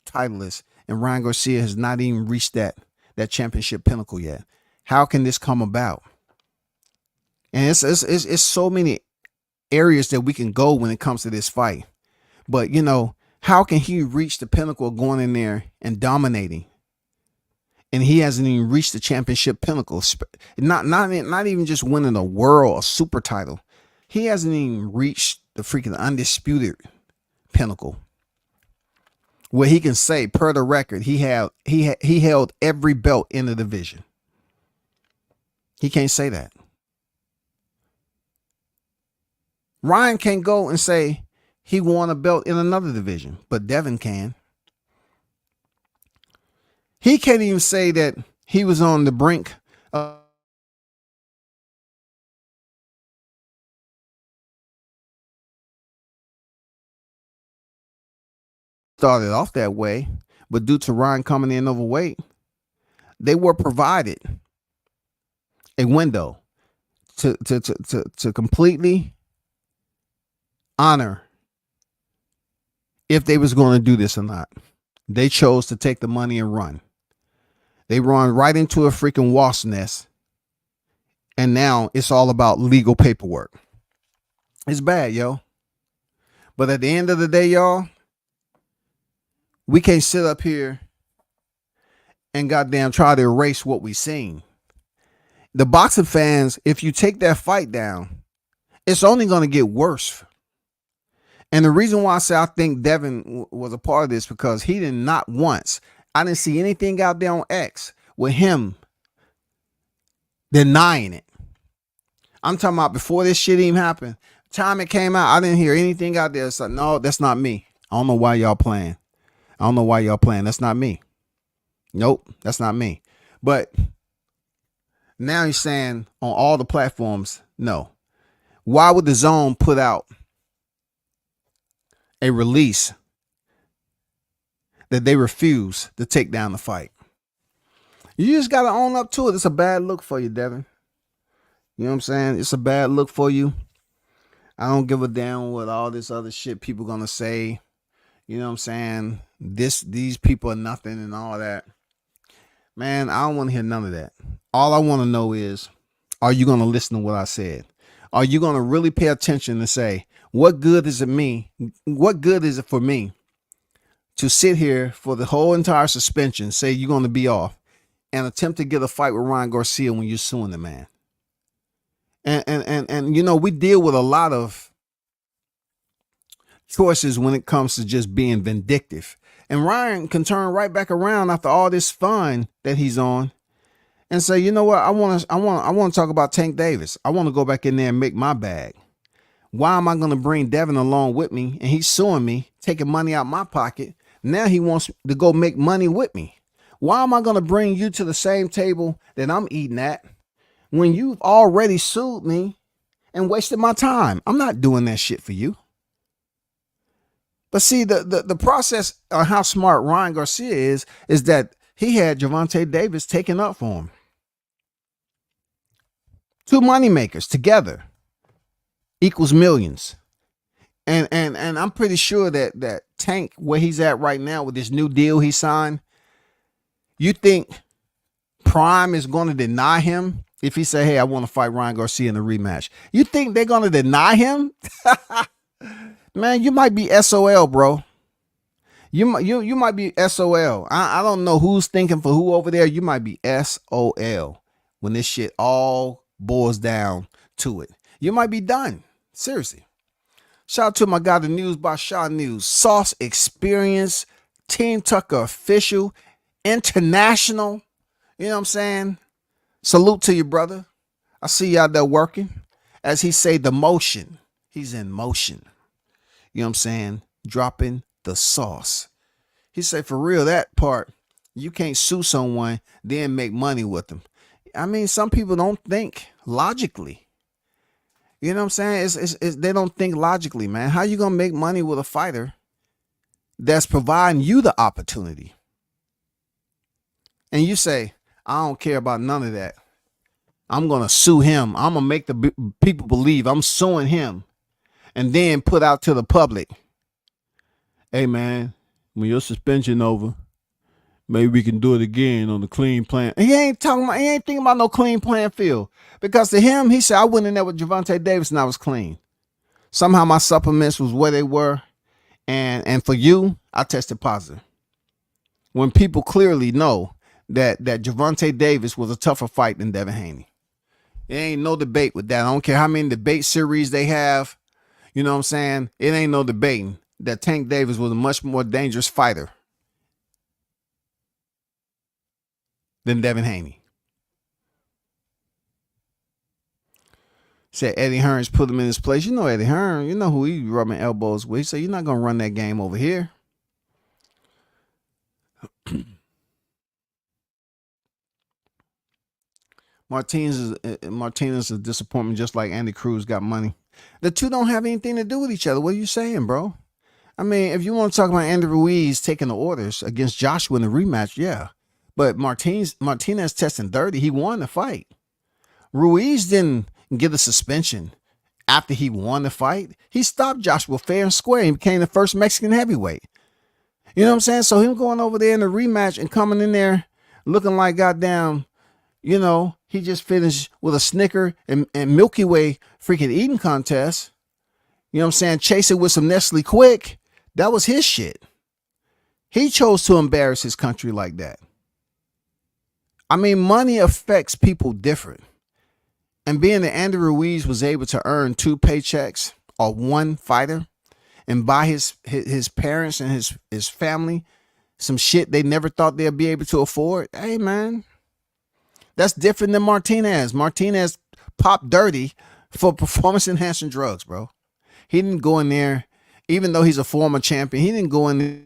titleist, and Ryan Garcia has not even reached that championship pinnacle yet? How can this come about? And it's so many areas that we can go when it comes to this fight. But, you know, how can he reach the pinnacle of going in there and dominating? And he hasn't even reached the championship pinnacle. Not even just winning a world, a super title. He hasn't even reached the freaking undisputed pinnacle, where he can say, per the record, he held every belt in the division. He can't say that. Ryan can't go and say he won a belt in another division, but Devin can. He can't even say that he was on the brink of started off that way, but due to Ryan coming in overweight, they were provided a window to completely honor if they was going to do this or not. They chose to take the money and run. They run right into a freaking wasp nest, and now it's all about legal paperwork. It's bad, yo. But at the end of the day, y'all, we can't sit up here and goddamn try to erase what we seen. The boxing fans, if you take that fight down, it's only going to get worse. And the reason why I say I think Devin was a part of this, because he did not once, I didn't see anything out there on X with him denying it. I'm talking about before this shit even happened. Time it came out, I didn't hear anything out there. It's like, no, that's not me. I don't know why y'all playing. That's not me. Nope, that's not me. But now he's saying on all the platforms, no. Why would the Zone put out a release that they refuse to take down the fight? You just got to own up to it. It's a bad look for you, Devin. You know what I'm saying? It's a bad look for you. I don't give a damn what all this other shit people gonna say. You know what I'm saying? These people are nothing and all that. Man, I don't want to hear none of that. All I want to know is, are you going to listen to what I said? Are you going to really pay attention and say, what good is it me? What good is it for me to sit here for the whole entire suspension, say you're going to be off, and attempt to get a fight with Ryan Garcia when you're suing the man? And you know, we deal with a lot of choices when it comes to just being vindictive. And Ryan can turn right back around after all this fun that he's on and say, you know what, I want to talk about Tank Davis. I want to go back in there and make my bag. Why am I going to bring Devin along with me? And he's suing me, taking money out my pocket. Now he wants to go make money with me. Why am I going to bring you to the same table that I'm eating at when you've already sued me and wasted my time? I'm not doing that shit for you. But see, the process on how smart Ryan Garcia is that he had Gervonta Davis taken up for him. Two moneymakers together equals millions. And I'm pretty sure that Tank, where he's at right now with this new deal he signed, you think Prime is going to deny him if he say, hey, I want to fight Ryan Garcia in a rematch? You think they're going to deny him? Man, you might be SOL, bro. You might be SOL. I don't know who's thinking for who over there. You might be SOL when this shit all boils down to it. You might be done. Seriously. Shout out to my guy, the News by Shaw News. Sauce Experience, Team Tucker Official, International. You know what I'm saying? Salute to you, brother. I see you out there working. As he say, the motion. He's in motion. You know what I'm saying? Dropping the sauce. He said, for real, that part, you can't sue someone, then make money with them. I mean, some people don't think logically. You know what I'm saying? They don't think logically, man. How you going to make money with a fighter that's providing you the opportunity? And you say, I don't care about none of that. I'm going to sue him. I'm going to make the people believe I'm suing him. And then put out to the public, hey man, when your suspension over, maybe we can do it again on the clean plan. He ain't thinking about no clean playing field. Because to him, he said, I went in there with Gervonta Davis and I was clean. Somehow my supplements was where they were, and for you, I tested positive. When people clearly know that Gervonta Davis was a tougher fight than Devin Haney. There ain't no debate with that. I don't care how many debate series they have. You know what I'm saying? It ain't no debating that Tank Davis was a much more dangerous fighter than Devin Haney. Said Eddie Hearns put him in his place. You know Eddie Hearn. You know who he rubbing elbows with. He said, you're not going to run that game over here. Martinez is a disappointment, just like Andy Cruz got money. The two don't have anything to do with each other. What are you saying, bro? I mean, if you want to talk about Andy Ruiz taking the orders against Joshua in the rematch, yeah. But Martinez testing 30. He won the fight. Ruiz didn't get a suspension after he won the fight. He stopped Joshua fair and square. He became the first Mexican heavyweight. You know what I'm saying? So him going over there in the rematch and coming in there looking like goddamn, you know, he just finished with a Snicker and Milky Way freaking eating contest. You know what I'm saying? Chase it with some Nestle Quick. That was his shit. He chose to embarrass his country like that. I mean, money affects people different. And being that Andy Ruiz was able to earn 2 paychecks or one fighter and buy his parents and his family some shit they never thought they'd be able to afford. Hey, man, that's different than Martinez. Martinez popped dirty for performance-enhancing drugs, bro. He didn't go in there, even though he's a former champion, he didn't go in there.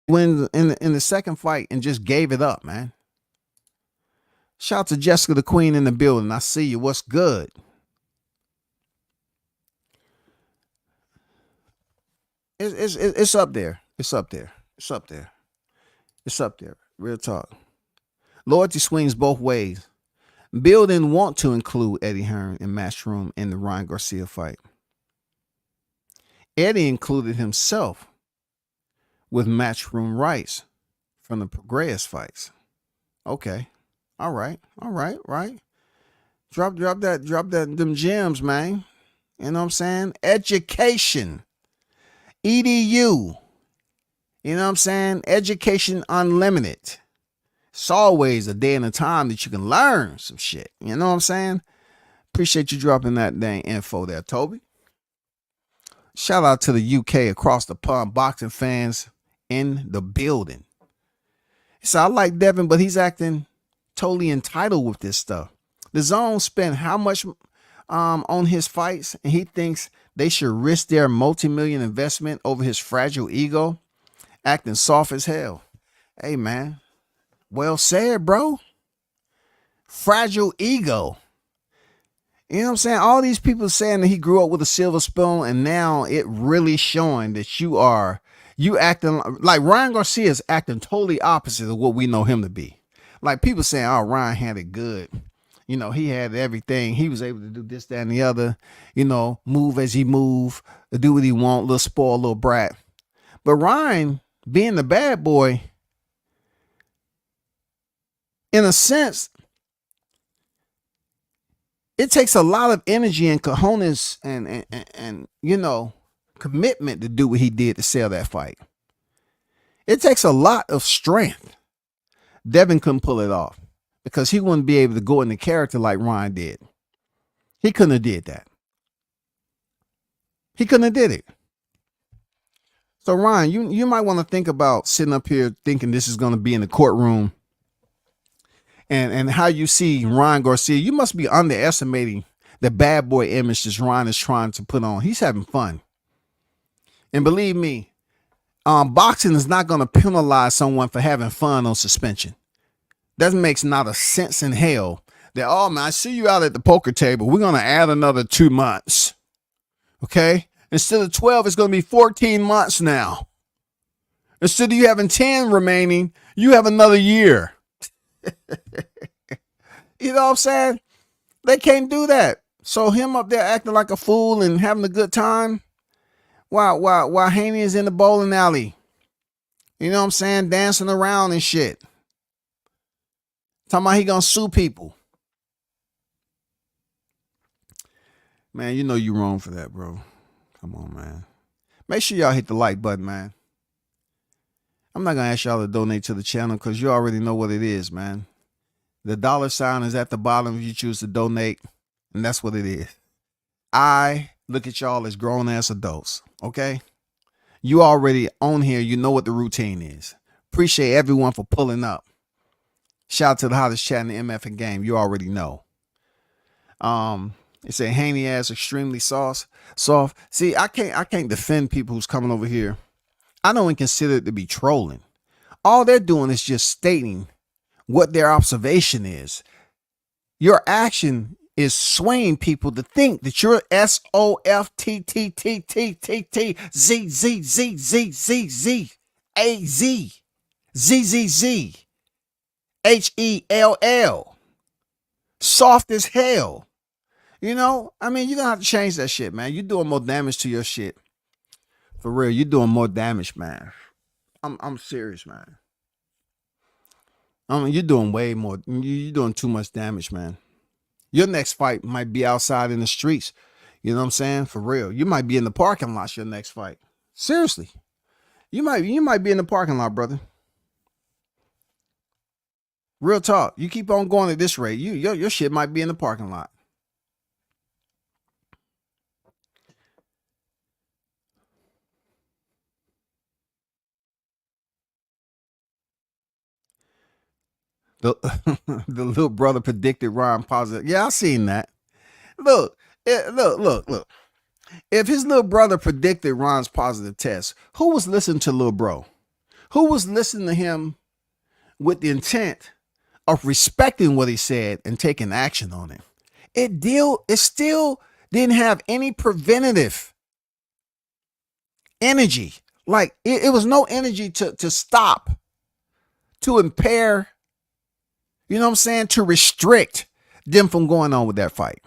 Win in the second fight and just gave it up, man. Shout out to Jessica the Queen in the building. I see you. What's good? It's up there. It's up there. It's up there. It's up there. Real talk. Loyalty swings both ways. Bill didn't want to include Eddie Hearn and Matchroom in the Ryan Garcia fight. Eddie included himself with Matchroom rights from the Progress fights. Okay. All right. Right. Drop them gems, man. You know what I'm saying? Education. EDU. You know what I'm saying? Education unlimited. It's always a day and a time that you can learn some shit. You know what I'm saying? Appreciate you dropping that dang info there, Toby. Shout out to the UK across the pond, boxing fans in the building. So I like Devin, but he's acting totally entitled with this stuff. The Zone spent how much on his fights, and he thinks they should risk their multi-million investment over his fragile ego, acting soft as hell. Hey, man. Well said, bro. Fragile ego. You know what I'm saying? All these people saying that he grew up with a silver spoon, and now it really showing that you acting like Ryan Garcia is acting totally opposite of what we know him to be. Like people saying, oh, Ryan had it good. You know, he had everything. He was able to do this, that, and the other. You know, move as he move, do what he want, little spoiled little brat. But Ryan, being the bad boy, in a sense, it takes a lot of energy and cojones and you know, commitment to do what he did to sell that fight. It takes a lot of strength. Devin couldn't pull it off because he wouldn't be able to go into character like Ryan did. He couldn't have did that. He couldn't have did it. So Ryan, you might want to think about sitting up here thinking this is going to be in the courtroom and how you see Ryan Garcia. You must be underestimating the bad boy image that Ryan is trying to put on. He's having fun. And believe me, boxing is not going to penalize someone for having fun on suspension. That makes not a sense in hell. That, oh man, I see you out at the poker table. We're going to add another 2 months. Okay? Instead of 12, it's going to be 14 months now. Instead of you having 10 remaining, you have another year. You know what I'm saying? They can't do that. So him up there acting like a fool and having a good time while Haney is in the bowling alley. You know what I'm saying? Dancing around and shit. Talking about he gonna sue people. Man, you know you wrong for that, bro. Come on, man. Make sure y'all hit the like button, man. I'm not gonna ask y'all to donate to the channel because you already know what it is, man. The $sign is at the bottom if you choose to donate, and that's what it is. I look at y'all as grown ass adults, okay? You already on here, you know what the routine is. Appreciate everyone for pulling up. Shout out to the hottest chat in the MF and game. You already know. It said Haney ass extremely soft. See, I can't defend people who's coming over here. I don't even consider it to be trolling. All they're doing is just stating what their observation is. Your action is swaying people to think that you're SOFTTTTTTTZZZZZZZZHELL. Soft as hell. You know, I mean, you're gonna have to change that shit, man. You're doing more damage to your shit. For real, you're doing more damage, man. I'm serious, man. I mean, you're doing way more. You're doing too much damage, man. Your next fight might be outside in the streets. You know what I'm saying? For real. You might be in the parking lot your next fight. Seriously. You might be in the parking lot, brother. Real talk. You keep on going at this rate, your shit might be in the parking lot. The, the little brother predicted Ryan positive. Yeah, I seen that. Look. If his little brother predicted Ron's positive test, who was listening to little bro? Who was listening to him with the intent of respecting what he said and taking action on it? It still didn't have any preventative energy. Like it was no energy to stop, to impair, you know what I'm saying, to restrict them from going on with that fight.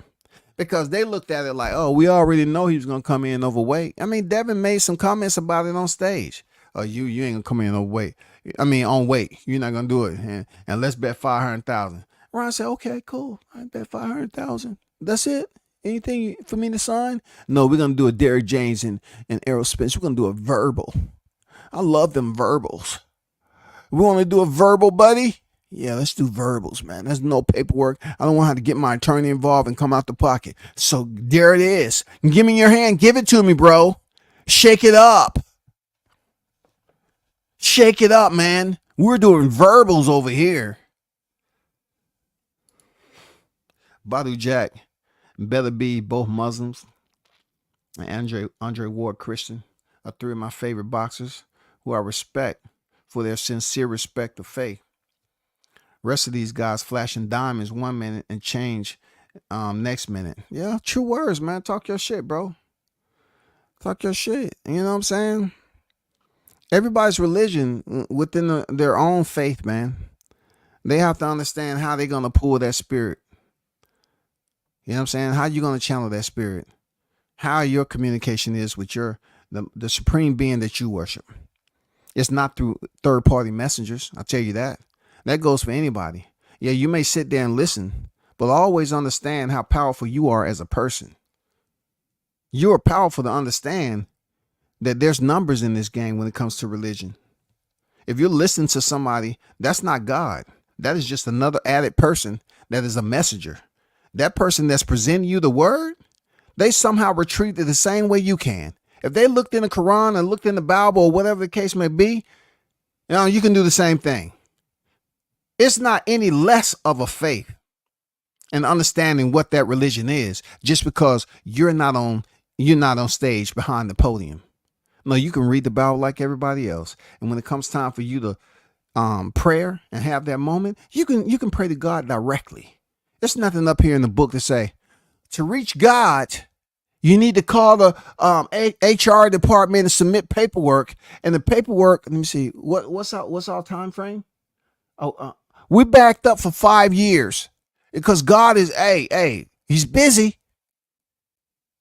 Because they looked at it like, oh, we already know he was gonna come in overweight. I mean, Devin made some comments about it on stage. Oh, you ain't gonna come in overweight. I mean, on weight. You're not gonna do it. And let's bet 500,000. Ron said, okay, cool. I bet 500,000. That's it. Anything for me to sign? No, we're gonna do a Derrick James and Errol Spence. We're gonna do a verbal. I love them verbals. We want to do a verbal, buddy. Yeah, let's do verbals, man. There's no paperwork. I don't want to have to get my attorney involved and come out the pocket. So there it is. Give me your hand. Give it to me, bro. Shake it up. Shake it up, man. We're doing verbals over here. Badu Jack, Better Be, both Muslims, and Andre Ward Christian are three of my favorite boxers who I respect for their sincere respect of faith. Rest of these guys flashing diamonds 1 minute and change next minute. Yeah, true words, man. Talk your shit, bro. Talk your shit. You know what I'm saying? Everybody's religion within their own faith, man. They have to understand how they're going to pull that spirit. You know what I'm saying? How you going to channel that spirit? How your communication is with the supreme being that you worship. It's not through third-party messengers. I'll tell you that. That goes for anybody. Yeah, you may sit there and listen, but always understand how powerful you are as a person. You are powerful to understand that there's numbers in this game when it comes to religion. If you're listening to somebody, that's not God. That is just another added person that is a messenger. That person that's presenting you the word, they somehow retreat the same way you can. If they looked in the Quran and looked in the Bible or whatever the case may be, you can do the same thing. It's not any less of a faith and understanding what that religion is just because you're not on stage behind the podium. No, you can read the Bible like everybody else. And when it comes time for you to prayer and have that moment, you can pray to God directly. There's nothing up here in the book to say, to reach God, you need to call the HR department and submit paperwork. And the paperwork, let me see, what's our time frame? We backed up for 5 years because God is, he's busy.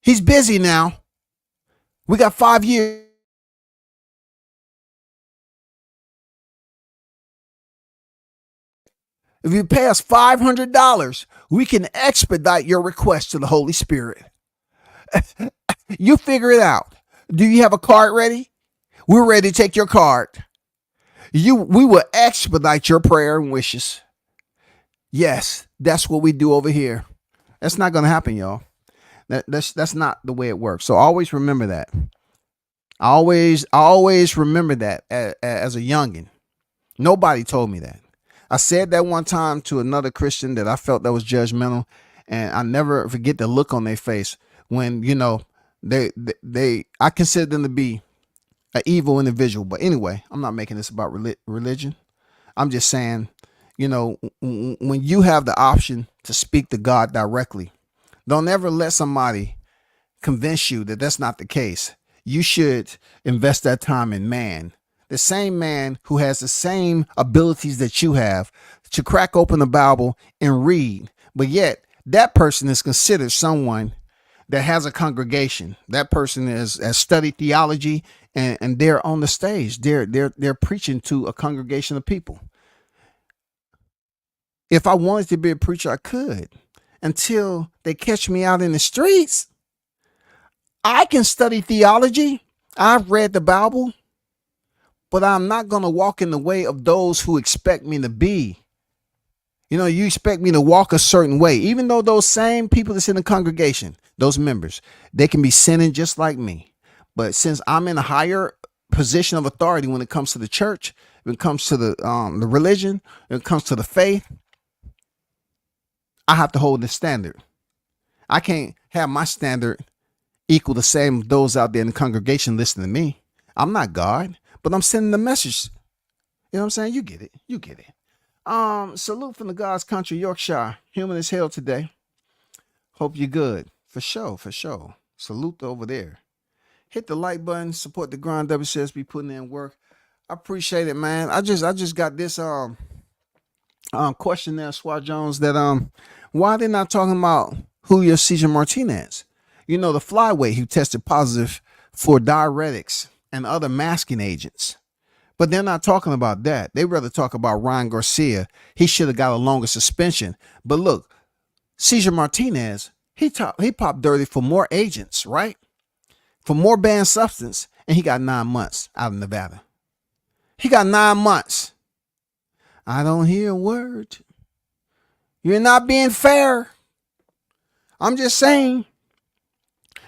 He's busy now. We got 5 years. If you pay us $500, we can expedite your request to the Holy Spirit. You figure it out. Do you have a card ready? We're ready to take your card. We will expedite your prayer and wishes. Yes, that's what we do over here. That's not going to happen, y'all. That's not the way it works. So always remember that. I always remember that as a youngin. Nobody told me that. I said that one time to another Christian that I felt that was judgmental, and I never forget the look on their face when, I consider them to be an evil individual. But anyway, I'm not making this about religion. I'm just saying, when you have the option to speak to God directly, don't ever let somebody convince you that that's not the case. You should invest that time in man. The same man who has the same abilities that you have to crack open the Bible and read. But yet that person is considered someone that has a congregation. That person has studied theology and they're on the stage. They're preaching to a congregation of people. If I wanted to be a preacher, I could, until they catch me out in the streets. I can study theology. I've read the Bible, but I'm not going to walk in the way of those who expect me to be. You expect me to walk a certain way, even though those same people that's in the congregation, those members, they can be sinning just like me. But since I'm in a higher position of authority when it comes to the church, when it comes to the religion, when it comes to the faith, I have to hold the standard. I can't have my standard equal the same those out there in the congregation listening to me. I'm not God, but I'm sending the message. You know what I'm saying? You get it. You get it. Salute from the God's country, Yorkshire. Human as hell today. Hope you're good. For sure, for sure. Salute over there. Hit the like button. Support the grind. WCSB putting in work. I appreciate it, man. I just got this question there, Swat Jones, that why they not talking about Julio Cesar Martinez? The flyweight who tested positive for diuretics and other masking agents. But they're not talking about that. They rather talk about Ryan Garcia. He should have got a longer suspension. But look, Cesar Martinez, he popped dirty for more agents, right? For more banned substance, and he got 9 months out of Nevada. He got 9 months. I don't hear a word. You're not being fair. I'm just saying.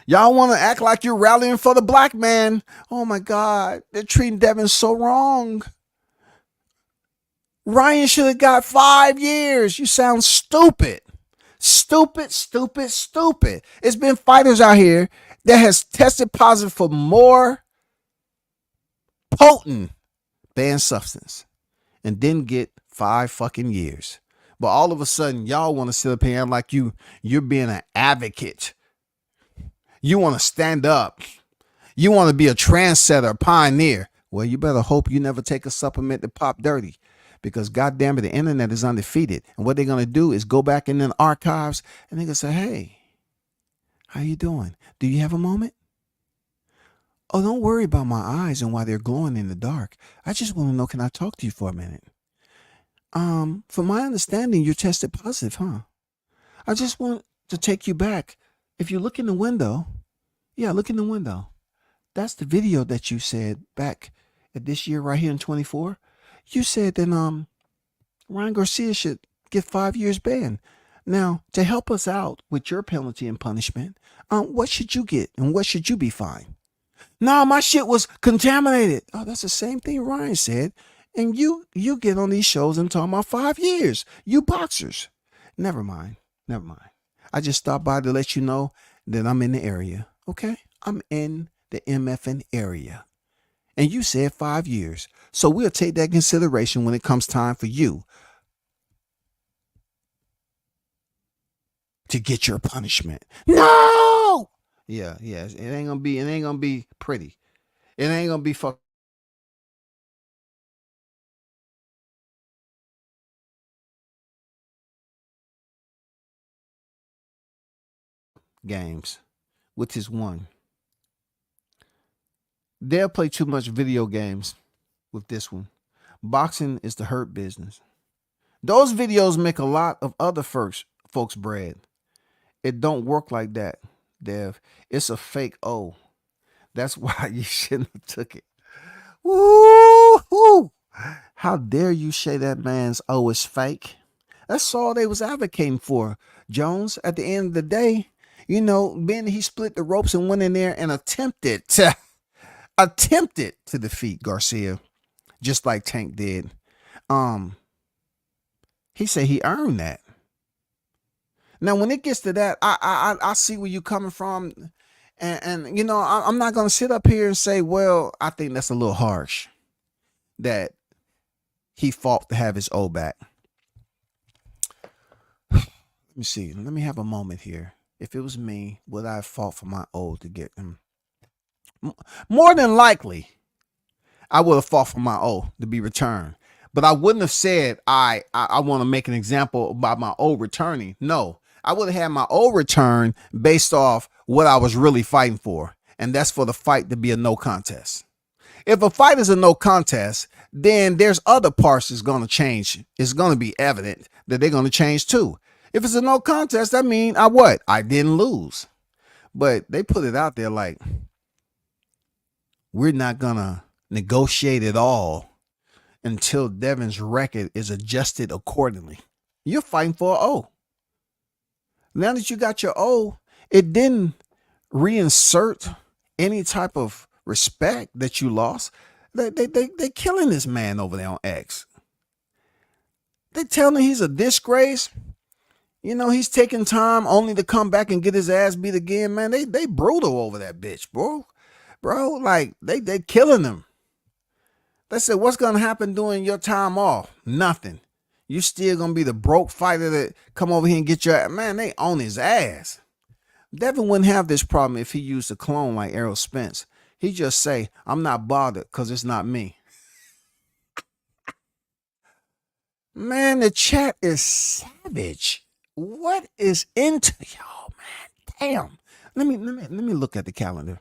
Y'all want to act like you're rallying for the black man. Oh my God, they're treating Devin so wrong. Ryan should have got 5 years. You sound stupid. Stupid, stupid, stupid. It's been fighters out here that has tested positive for more potent banned substance and didn't get 5 fucking years. But all of a sudden, y'all want to sit up here like you're being an advocate. You want to stand up. You want to be a trendsetter, a pioneer. Well, you better hope you never take a supplement to pop dirty, because goddamn it, the internet is undefeated. And what they're going to do is go back in the archives and they're going to say, hey, how you doing? Do you have a moment? Oh, don't worry about my eyes and why they're glowing in the dark. I just want to know, can I talk to you for a minute? From my understanding, you're tested positive, huh? I just want to take you back. If you look in the window, look in the window. That's the video that you said back at this year right here in 24. You said that Ryan Garcia should get 5 years ban. Now, to help us out with your penalty and punishment, what should you get and what should you be fined? No, my shit was contaminated. Oh, that's the same thing Ryan said. And you get on these shows and talk about 5 years. You boxers. Never mind. I just stopped by to let you know that I'm in the area. Okay? I'm in the MFN area. And you said 5 years. So we'll take that consideration when it comes time for you to get your punishment. No! Yeah. It ain't gonna be pretty. It ain't gonna be fuck games, which is one. They'll play too much video games with this one. Boxing is the hurt business. Those videos make a lot of other folks bread. It don't work like that, Dev. It's a fake O. That's why you shouldn't have took it. Woo! How dare you say that man's O is fake? That's all they was advocating for, Jones. At the end of the day, Ben, he split the ropes and went in there and attempted to defeat Garcia, just like Tank did. He said he earned that. Now, when it gets to that, I see where you're coming from, and I'm not gonna sit up here and say, well, I think that's a little harsh that he fought to have his O back. Let me see. Let me have a moment here. If it was me, would I have fought for my O to get him? More than likely, I would have fought for my O to be returned. But I wouldn't have said I want to make an example about my O returning. No, I would have had my O return based off what I was really fighting for. And that's for the fight to be a no contest. If a fight is a no contest, then there's other parts that's going to change. It's going to be evident that they're going to change too. If it's a no contest, that means I didn't lose. But they put it out there like, we're not going to negotiate at all until Devin's record is adjusted accordingly. You're fighting for an O. Now that you got your O, it didn't reinsert any type of respect that you lost. They killing this man over there on X. They telling him he's a disgrace. He's taking time only to come back and get his ass beat again, man. They brutal over that bitch, bro. Like they killing him. They said, what's gonna happen during your time off? Nothing. You still gonna be the broke fighter that come over here and get your man. They own his ass. Devin wouldn't have this problem if he used a clone like Errol Spence. He just say, I'm not bothered because it's not me. Man, the chat is savage. What is into y'all, man? Damn. Let me look at the calendar.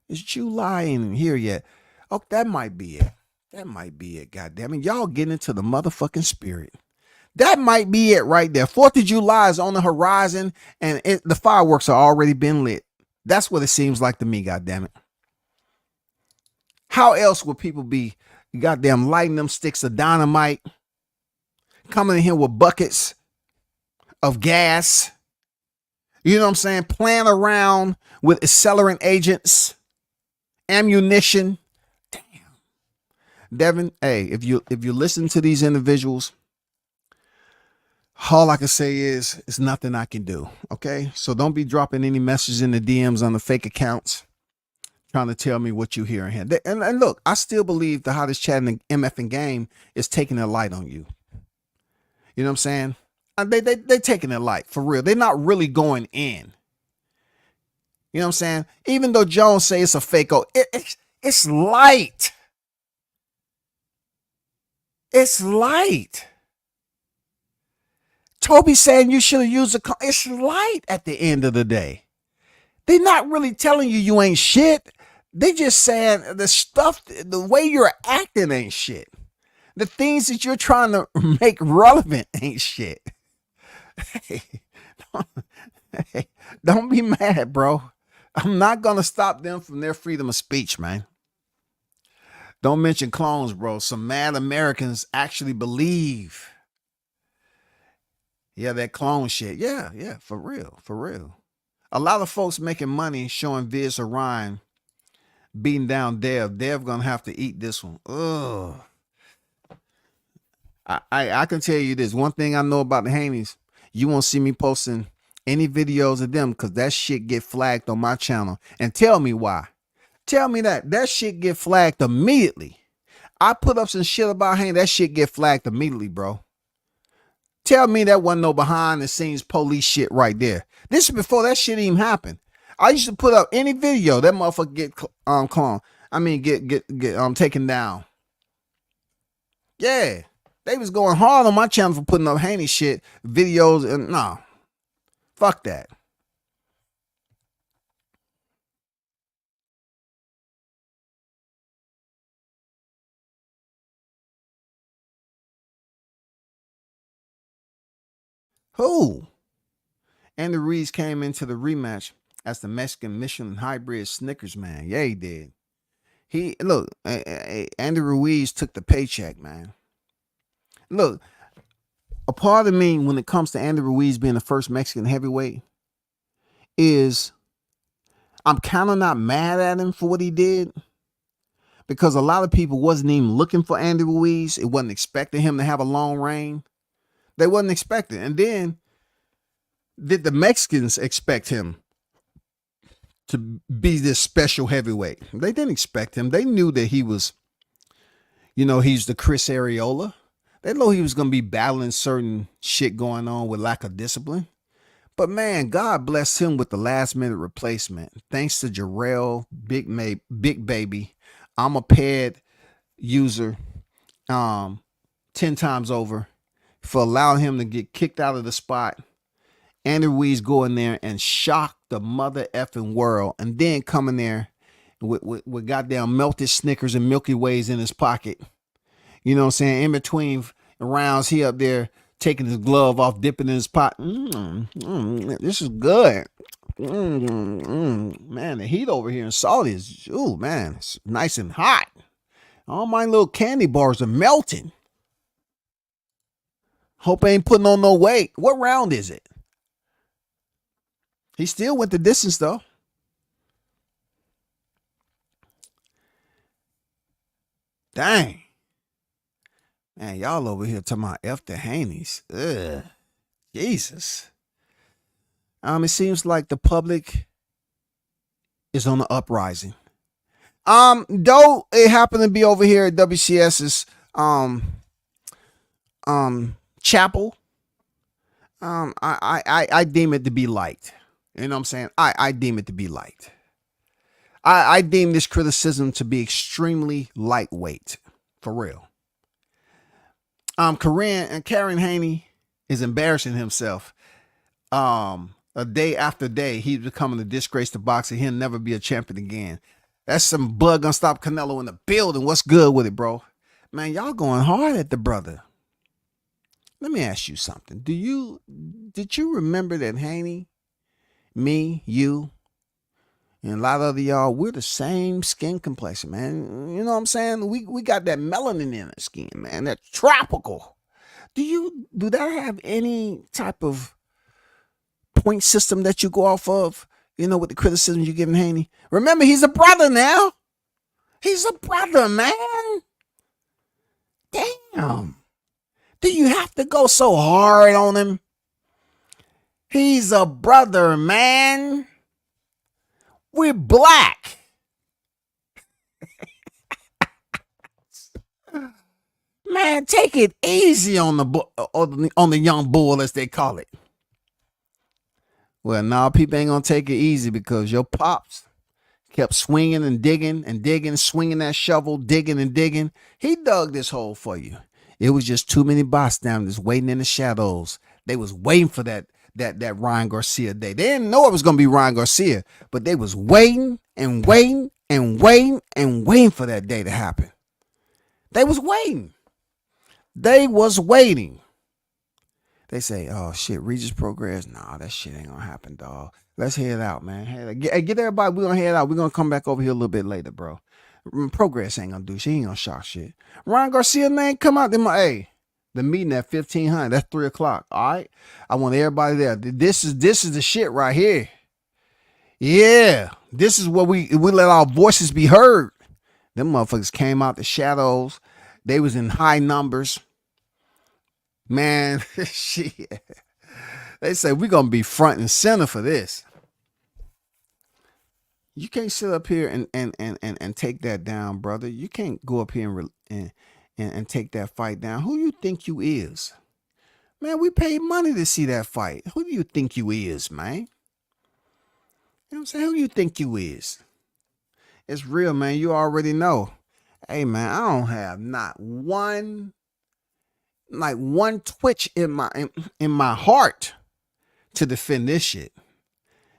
Is July ain't here yet? Oh, that might be it. That might be it. Goddamn it. Y'all getting into the motherfucking spirit. That might be it right there. 4th of July is on the horizon and the fireworks are already been lit. That's what it seems like to me, goddamn it. How else would people be goddamn lighting them sticks of dynamite, coming in here with buckets of gas, you know what I'm saying, playing around with accelerant agents, ammunition. Damn. Devin, hey, if you listen to these individuals, all I can say is it's nothing I can do. Okay. So don't be dropping any messages in the DMs on the fake accounts trying to tell me what you hear in here. And look, I still believe the hottest chat in the MFing game is taking a light on you. You know what I'm saying? They taking it light for real. They're not really going in. You know what I'm saying? Even though Jones say it's a fake, it's light. It's light. Toby saying you should have used it's light at the end of the day. They're not really telling you ain't shit. They just saying the stuff, the way you're acting ain't shit. The things that you're trying to make relevant ain't shit. Hey, don't be mad, bro. I'm not going to stop them from their freedom of speech, man. Don't mention clones, bro. Some mad Americans actually believe. Yeah, that clone shit. Yeah, for real, for real. A lot of folks making money showing Viz Orion beating down Dev. Dev gonna have to eat this one. Ugh. I can tell you this. One thing I know about the Haneys, you won't see me posting any videos of them because that shit get flagged on my channel. And tell me why. Tell me that shit get flagged immediately. I put up some shit about Haney. That shit get flagged immediately, bro. Tell me that wasn't no behind the scenes police shit right there. This is before that shit even happened. I used to put up any video that motherfucker get cloned. I mean get taken down. Yeah. They was going hard on my channel for putting up Haney shit videos and nah. Fuck that. Who? Andy Ruiz came into the rematch as the Mexican Michelin hybrid Snickers man. Yeah, he did. Andy Ruiz took the paycheck, man. Look, a part of me when it comes to Andy Ruiz being the first Mexican heavyweight is I'm kind of not mad at him for what he did, because a lot of people wasn't even looking for Andy Ruiz. It wasn't expecting him to have a long reign. They wasn't expecting. And then did the Mexicans expect him to be this special heavyweight? They didn't expect him. They knew that he was, he's the Chris Areola. They know he was going to be battling certain shit going on with lack of discipline. But man, God blessed him with the last minute replacement. Thanks to Jarrell, Big Baby. I'm a pad user 10 times over for allowing him to get kicked out of the spot. Andy Ruiz go in there and shock the mother effing world, and then come in there with goddamn melted Snickers and Milky Ways in his pocket. You know what I'm saying? In between rounds, he up there taking his glove off, dipping in his pot. This is good. Man, the heat over here in Saudi is, man, it's nice and hot. All my little candy bars are melting. Hope I ain't putting on no weight. What round is it? He still went the distance, though. Dang. Man, y'all over here talking about F the Haneys. Ugh. Jesus. It seems like the public is on the uprising. Though it happened to be over here at WCS's chapel, I deem it to be light. You know what I'm saying? I deem it to be light. I deem this criticism to be extremely lightweight, for real. Karen Haney is embarrassing himself. A day after day, he's becoming a disgrace to boxing. He'll never be a champion again. That's some bug gonna stop Canelo in the building. What's good with it, bro? Man, y'all going hard at the brother. Let me ask you something. Did you remember that Haney, me, you, and a lot of other y'all, we're the same skin complexion, man. You know what I'm saying? We got that melanin in our skin, man. That tropical. Do that have any type of point system that you go off of? With the criticism you're giving Haney. Remember, he's a brother now. He's a brother, man. Damn. Do you have to go so hard on him? He's a brother, man. We're black. Man, take it easy on the young bull, as they call it. Well, now people ain't gonna take it easy, because your pops kept swinging and digging, swinging that shovel, digging and digging. He dug this hole for you. It was just too many bystanders waiting in the shadows. They was waiting for that Ryan Garcia day. They didn't know it was gonna be Ryan Garcia, but they was waiting and waiting and waiting and waiting for that day to happen. They was waiting. They say, oh, shit, Regis Progress. Nah, that shit ain't gonna happen, dog. Let's head out, man. Hey, get everybody. We're gonna head out. We're gonna come back over here a little bit later, bro. Progress ain't gonna do shit. He ain't gonna shock shit. Ryan Garcia, man, come out. The meeting at 1500. That's 3:00. All right. I want everybody there. This is the shit right here. Yeah. This is what we let our voices be heard. Them motherfuckers came out the shadows. They was in high numbers. Man, shit. They say we're going to be front and center for this. You can't sit up here and take that down, brother. You can't go up here and take that fight down. Who you think you is? Man, we paid money to see that fight. Who do you think you is, man? You know what I'm saying? Who you think you is? It's real, man. You already know. Hey, man, I don't have not one twitch in my heart to defend this shit.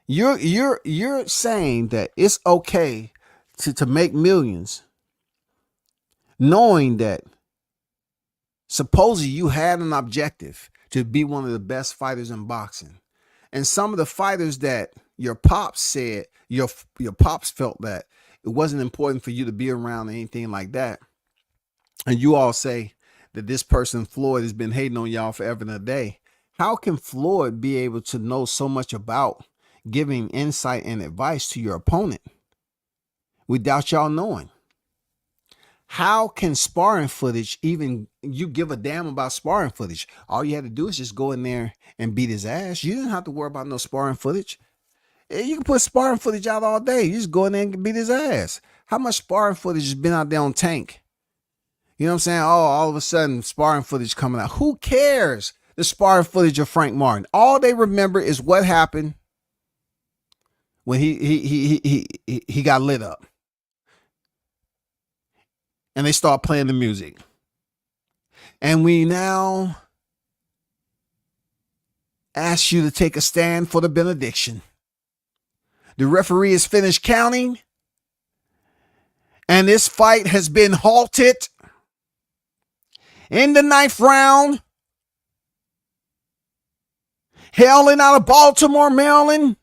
You're saying that it's okay to make millions, knowing that supposedly you had an objective to be one of the best fighters in boxing. And some of the fighters that your pops said, your pops felt that it wasn't important for you to be around or anything like that. And you all say that this person, Floyd, has been hating on y'all forever and a day. How can Floyd be able to know so much about giving insight and advice to your opponent without y'all knowing? How can sparring footage even, you give a damn about sparring footage? All you had to do is just go in there and beat his ass. You didn't have to worry about no sparring footage. You can put sparring footage out all day. You just go in there and beat his ass. How much sparring footage has been out there on Tank? You know what I'm saying? Oh, all of a sudden sparring footage coming out. Who cares? The sparring footage of Frank Martin. All they remember is what happened when he got lit up. And they start playing the music. And we now ask you to take a stand for the benediction. The referee has finished counting. And this fight has been halted. In the 9th round, hailing out of Baltimore, Maryland,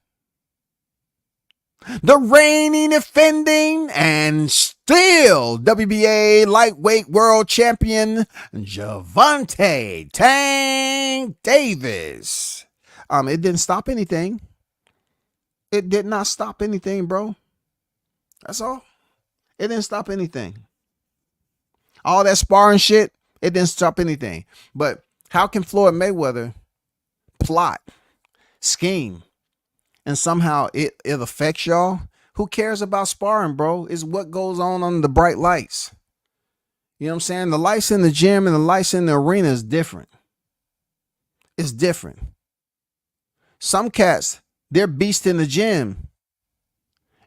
the reigning, defending, and still WBA lightweight world champion, Gervonta Tank Davis. It didn't stop anything. It did not stop anything, bro. That's all. It didn't stop anything. All that sparring shit, it didn't stop anything. But how can Floyd Mayweather plot, scheme, and somehow it affects y'all? Who cares about sparring, bro? It's what goes on under the bright lights. You know what I'm saying? The lights in the gym and the lights in the arena is different. It's different. Some cats, they're beasts in the gym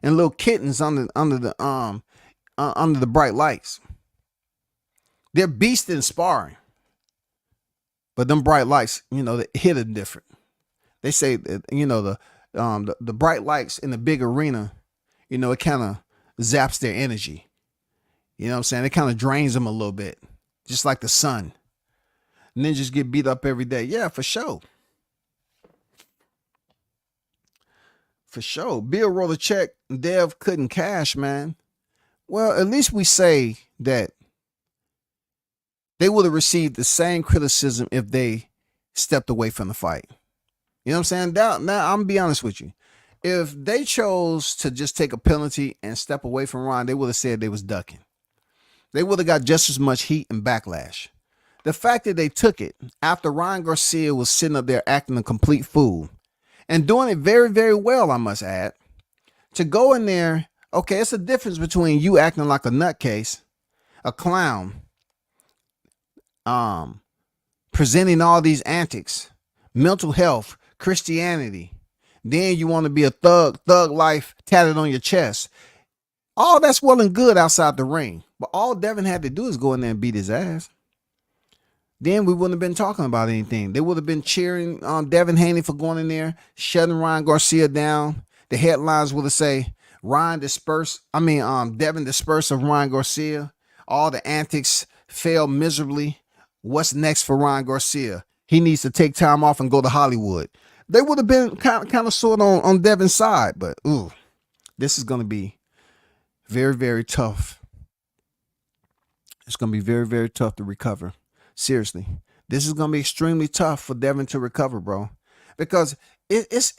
and little kittens under the bright lights. They're beasts in sparring. But them bright lights, you know, they hit them different. They say that, you know, the bright lights in the big arena, you know, it kind of zaps their energy. You know what I'm saying? It kind of drains them a little bit, just like the sun. And then just get beat up every day. Yeah, for sure. For sure. Bill wrote a check Dev couldn't cash, man. Well, at least we say that they would have received the same criticism if they stepped away from the fight. You know what I'm saying? Now, I'm going to be honest with you. If they chose to just take a penalty and step away from Ron, they would have said they was ducking. They would have got just as much heat and backlash. The fact that they took it after Ryan Garcia was sitting up there acting a complete fool and doing it very, very well, I must add, to go in there, okay, it's a difference between you acting like a nutcase, a clown, presenting all these antics, mental health, Christianity. Then you want to be a thug life tatted on your chest. All that's well and good outside the ring. But all Devin had to do is go in there and beat his ass. Then we wouldn't have been talking about anything. They would have been cheering Devin Haney for going in there, shutting Ryan Garcia down. The headlines would have say, Devin dispersed of Ryan Garcia. All the antics failed miserably. What's next for Ryan Garcia? He needs to take time off and go to Hollywood. They would have been kind of sort of on Devin's side, but ooh, this is going to be very, very tough. It's going to be very, very tough to recover. Seriously, this is going to be extremely tough for Devin to recover, bro, because it's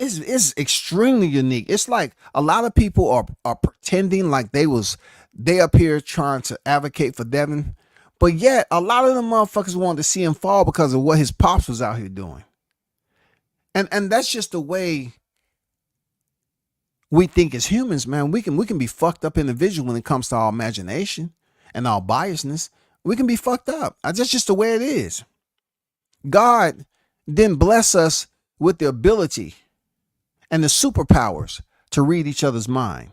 extremely unique. It's like a lot of people are pretending like they up here trying to advocate for Devin, but yet a lot of them motherfuckers wanted to see him fall because of what his pops was out here doing. And that's just the way we think as humans, man. We can be fucked up individuals when it comes to our imagination and our biasness. We can be fucked up. That's just the way it is. God didn't bless us with the ability and the superpowers to read each other's mind,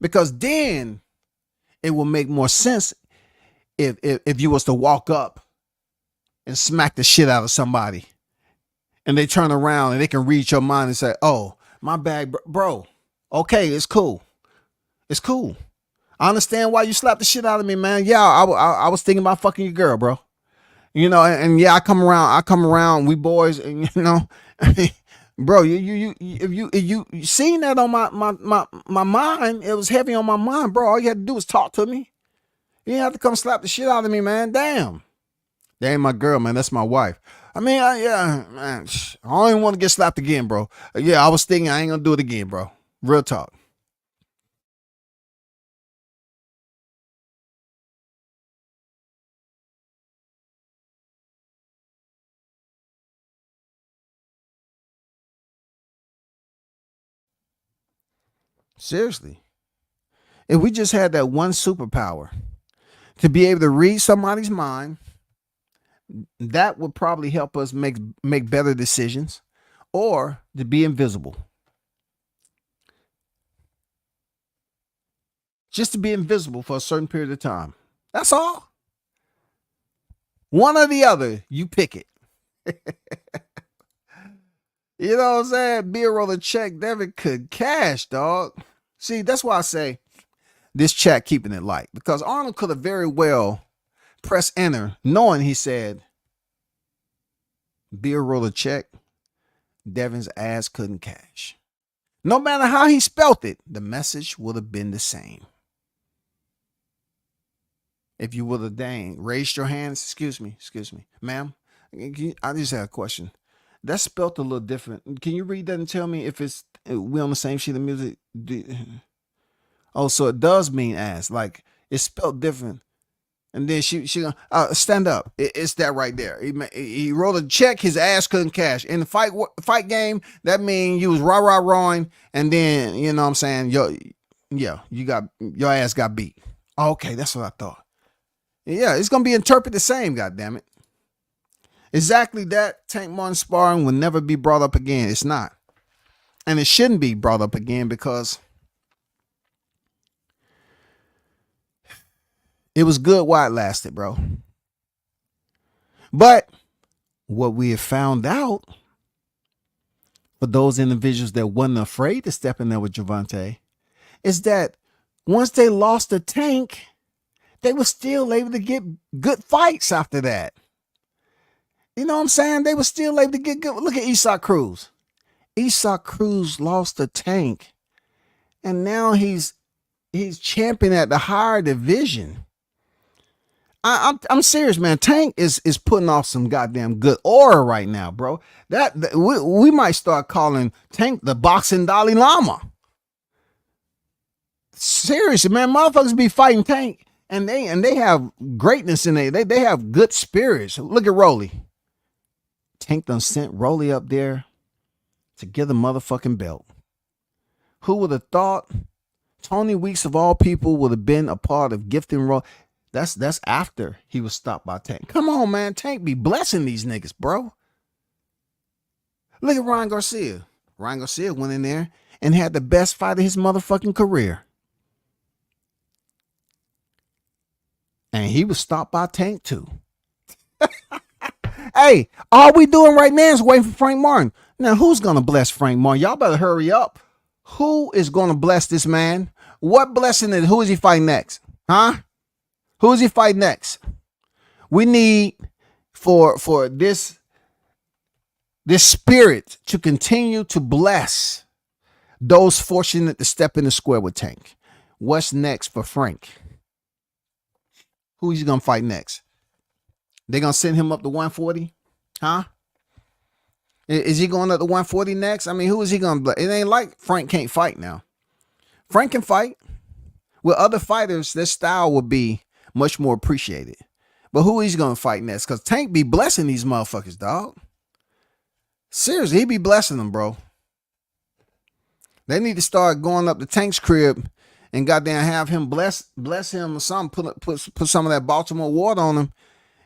because then it will make more sense if you was to walk up and smack the shit out of somebody and they turn around and they can read your mind and say, oh, my bad, bro. Okay, it's cool. It's cool. I understand why you slapped the shit out of me, man. Yeah, I was thinking about fucking your girl, bro. You know, and yeah, I come around, we boys, and you know, bro, if you seen that on my mind, it was heavy on my mind, bro. All you had to do was talk to me. You didn't have to come slap the shit out of me, man. Damn. That ain't my girl, man. That's my wife. I mean, yeah, man. I don't even want to get slapped again, bro. Yeah, I was thinking I ain't gonna do it again, bro. Real talk. Seriously. If we just had that one superpower to be able to read somebody's mind, that would probably help us make better decisions, or to be invisible. Just to be invisible for a certain period of time. That's all. One or the other, you pick it. You know what I'm saying? Be a roller check, Devin could cash, dog. See, that's why I say this chat keeping it light, because Arnold could have very well pressed enter knowing he said, be a roller check, Devin's ass couldn't cash. No matter how he spelt it, the message would have been the same. If you would have raised your hands, excuse me, ma'am, I just had a question. That's spelt a little different. Can you read that and tell me if we on the same sheet of music? Oh, so it does mean ass. Like, it's spelled different. And then she stand up. It's that right there. He wrote a check. His ass couldn't cash. In the fight game, that means you was rawing, and then you know what I'm saying. Your ass got beat. Okay, that's what I thought. Yeah, it's gonna be interpreted the same. God damn it. Exactly that. Tank Martin sparring will never be brought up again. It's not, and it shouldn't be brought up again because it was good while it lasted, bro. But what we have found out, for those individuals that wasn't afraid to step in there with Gervonta, is that once they lost the Tank, they were still able to get good fights after that. You know what I'm saying? They were still able to get good. Look at Isaac Cruz. Isaac Cruz lost the Tank, and now he's champion at the higher division. I'm serious, man. Tank is putting off some goddamn good aura right now, bro. That we might start calling Tank the boxing Dalai Lama. Seriously, man, motherfuckers be fighting Tank, and they have greatness in it. They have good spirits. Look at Rolly. Tank done sent Rolly up there to get the motherfucking belt. Who would have thought Tony Weeks of all people would have been a part of gifting Rolly? That's after he was stopped by Tank. Come on, man. Tank be blessing these niggas, bro. Look at Ryan Garcia. Ryan Garcia went in there and had the best fight of his motherfucking career. And he was stopped by Tank too. Hey, all we doing right now is waiting for Frank Martin. Now, who's going to bless Frank Martin? Y'all better hurry up. Who is going to bless this man? What blessing is? Who is he fighting next? Huh? Who is he fighting next? We need for this spirit to continue to bless those fortunate to step in the square with Tank. What's next for Frank? Who is he going to fight next? They going to send him up to 140? Huh? Is he going up to 140 next? I mean, who is he going to bless? It ain't like Frank can't fight now. Frank can fight. With other fighters, their style would be much more appreciated. But who is he going to fight next? Because Tank be blessing these motherfuckers, dog. Seriously, he be blessing them, bro. They need to start going up to Tank's crib and goddamn have him bless him or something. Put some of that Baltimore water on him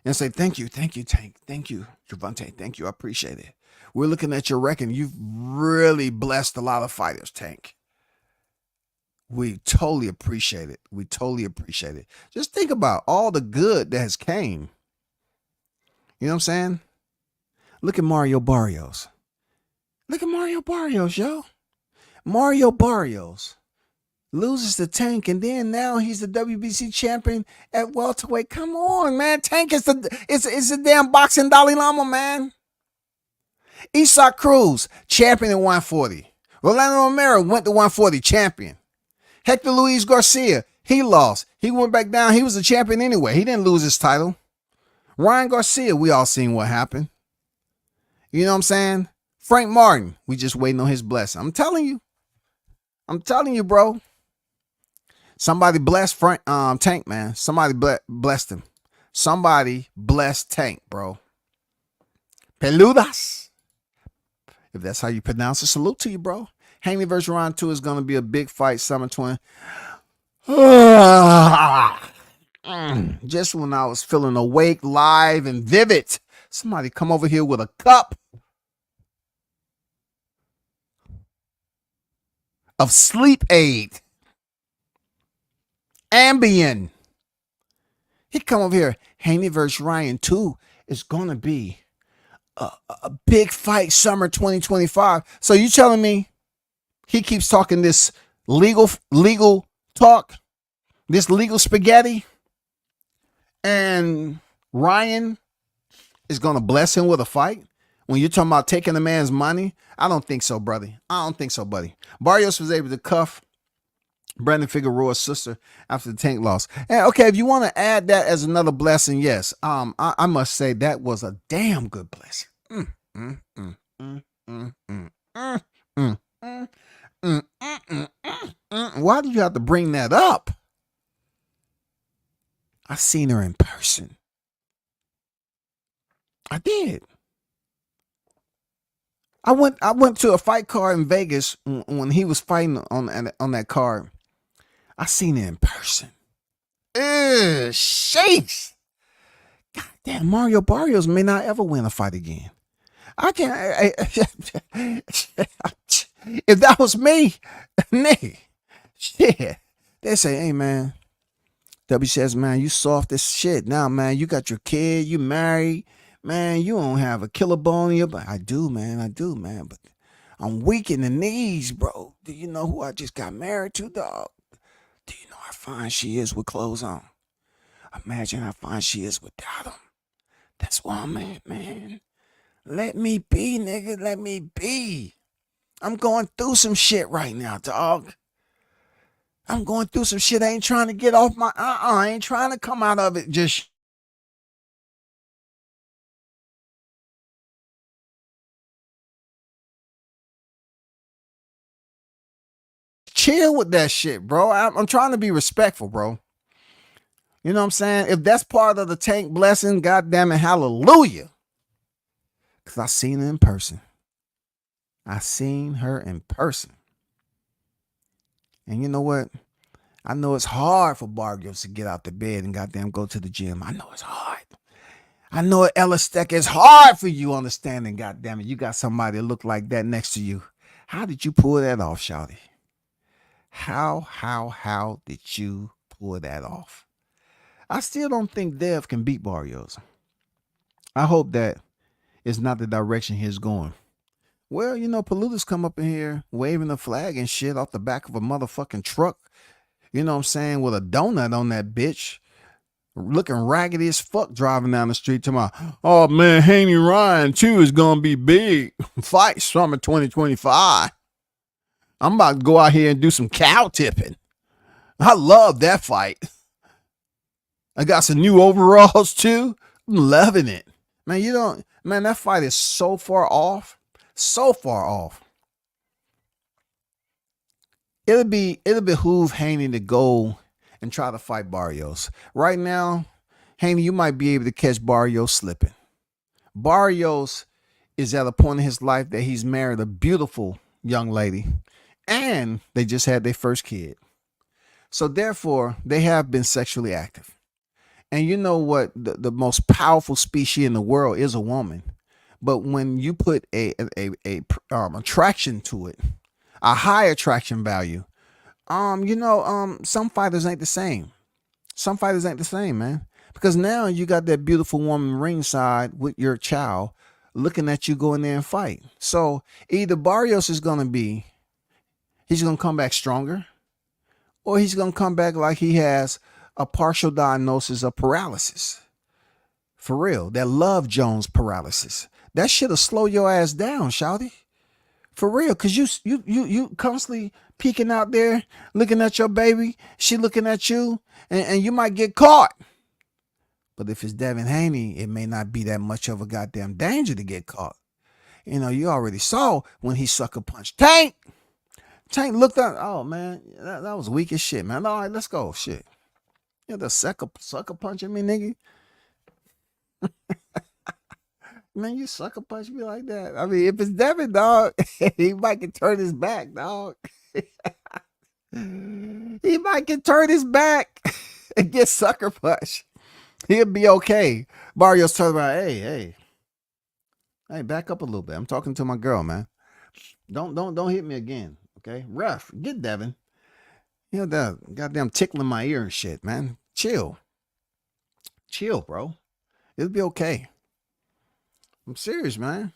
and say, thank you, Tank. Thank you, Gervonta. Thank you. I appreciate it. We're looking at your record. You've really blessed a lot of fighters, Tank. We totally appreciate it. Just think about all the good that has came. You know what I'm saying? Look at Mario Barrios. Yo. Mario Barrios loses to Tank, and then now he's the WBC champion at welterweight. Come on, man. Tank is the damn boxing Dalai Lama, man. Isaac Cruz, champion at 140. Rolando Romero went to 140, champion. Hector Luis Garcia, he lost. He went back down. He was the champion anyway. He didn't lose his title. Ryan Garcia, we all seen what happened. You know what I'm saying? Frank Martin, we just waiting on his blessing. I'm telling you, bro. Somebody blessed Tank, man. Somebody blessed him. Somebody blessed Tank, bro. Peludas. If that's how you pronounce it, salute to you, bro. Haney versus round 2 is going to be a big fight, summer 20. Just when I was feeling awake, live, and vivid, somebody come over here with a cup of sleep aid. Ambien. He come over here. Haney versus Ryan 2 is going to be a big fight summer 2025. So you telling me he keeps talking this legal talk, this legal spaghetti, and Ryan is going to bless him with a fight? When you're talking about taking a man's money, I don't think so, brother. I don't think so, buddy. Barrios was able to cuff Brandon Figueroa's sister after the Tank loss. And okay, if you want to add that as another blessing, yes. I must say that was a damn good blessing. Why do you have to bring that up? I seen her in person. I did. I went to a fight card in Vegas when he was fighting on that card. I seen it in person. Sheesh. God damn, Mario Barrios may not ever win a fight again. I can't. If that was me, nigga, shit. They say, hey, man, W says, man, you soft as shit. Now, man, you got your kid, you married. Man, you don't have a killer bone in your body. I do, man. But I'm weak in the knees, bro. Do you know who I just got married to, dog? Do you know how fine she is with clothes on? Imagine how fine she is without them. That's why I'm at, man. Let me be, nigga. Let me be. I'm going through some shit right now, dog. I'm going through some shit. I ain't trying to get off my I ain't trying to come out of it just chill with that shit, bro. I'm trying to be respectful, bro. You know what I'm saying? If that's part of the Tank blessing, goddamn it, hallelujah. Because I seen her in person. And you know what? I know it's hard for Barrios to get out the bed and goddamn go to the gym. I know it's hard. I know Ella Steck is hard for you understanding, goddamn it. You got somebody that look like that next to you. How did you pull that off, shawty? How did you pull that off? I still don't think Dev can beat Barrios. I hope that is not the direction he's going. Well, you know, Paluda's come up in here waving the flag and shit off the back of a motherfucking truck. You know what I'm saying? With a donut on that bitch. Looking raggedy as fuck driving down the street to my, oh man, Haney Ryan 2 is going to be big. Fight summer 2025. I'm about to go out here and do some cow tipping. I love that fight. I got some new overalls too. I'm loving it. Man, that fight is so far off. So far off. It'll behoove Haney to go and try to fight Barrios. Right now, Haney, you might be able to catch Barrios slipping. Barrios is at a point in his life that he's married a beautiful young lady. And they just had their first kid. So therefore, they have been sexually active. And you know what? The most powerful species in the world is a woman. But when you put a attraction to it, a high attraction value, some fighters ain't the same. Some fighters ain't the same, man. Because now you got that beautiful woman ringside with your child looking at you go in there and fight. So either Barrios is going to be, he's going to come back stronger, or he's gonna come back like he has a partial diagnosis of paralysis. For real, that Love Jones paralysis. That shit'll slow your ass down, shawty. For real, cause you constantly peeking out there, looking at your baby. She looking at you, and you might get caught. But if it's Devin Haney, it may not be that much of a goddamn danger to get caught. You already saw when he sucker punched Tank. Tank looked at, oh man, that was weak as shit, man. All right, let's go. Shit. The sucker punching me, nigga. Man, you sucker punch me like that. I mean, if it's Devin, dog, he might can turn his back, dog. He might can turn his back and get sucker punched. He'll be okay. Barrios turns around, hey, back up a little bit. I'm talking to my girl, man. Don't hit me again, okay? Ref, get Devin. That goddamn tickling my ear and shit, man. Chill, bro. It'll be okay. I'm serious, man.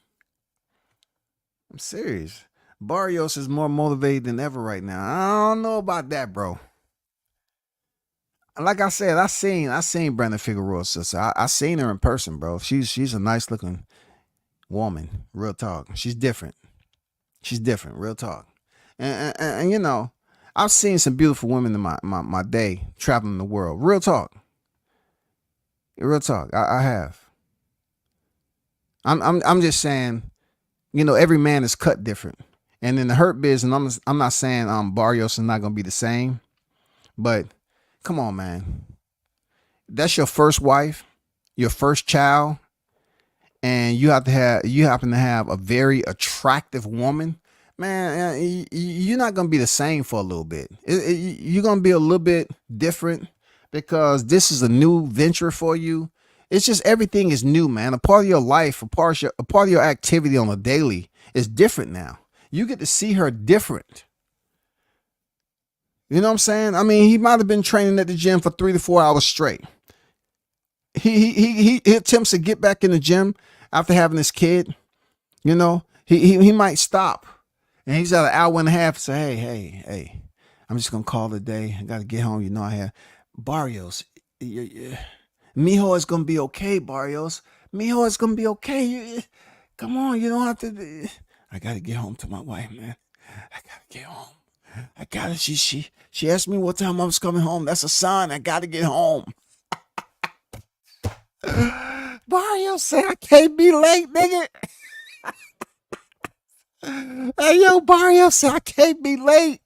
I'm serious. Barrios is more motivated than ever right now. I don't know about that, bro. Like I said, I seen Brandon Figueroa's sister. I seen her in person, bro. She's a nice looking woman. Real talk. She's different. Real talk. And I've seen some beautiful women in my day traveling the world. Real talk. I have. I'm just saying, every man is cut different. And in the hurt business, I'm not saying Barrios is not gonna be the same, but come on, man. That's your first wife, your first child, and you happen to have a very attractive woman. Man, you're not gonna be the same for a little bit. You're gonna be a little bit different because this is a new venture for you. It's just everything is new, man. A part of your life, a part of your activity on a daily is different now. You get to see her different. You know what I'm saying? I mean, he might have been training at the gym for 3 to 4 hours straight. He attempts to get back in the gym after having his kid. He might stop, and he's at an hour and a half. Say, hey, I'm just gonna call it a day. I gotta get home. I have Barrios. Mijo is gonna be okay, Barrios. Mijo is gonna be okay. Come on, you don't have to. I gotta get home to my wife, man. I gotta get home. I gotta. She asked me what time I was coming home. That's a sign. I gotta get home. Barrios said I can't be late, nigga. Hey, yo, Barrios said I can't be late.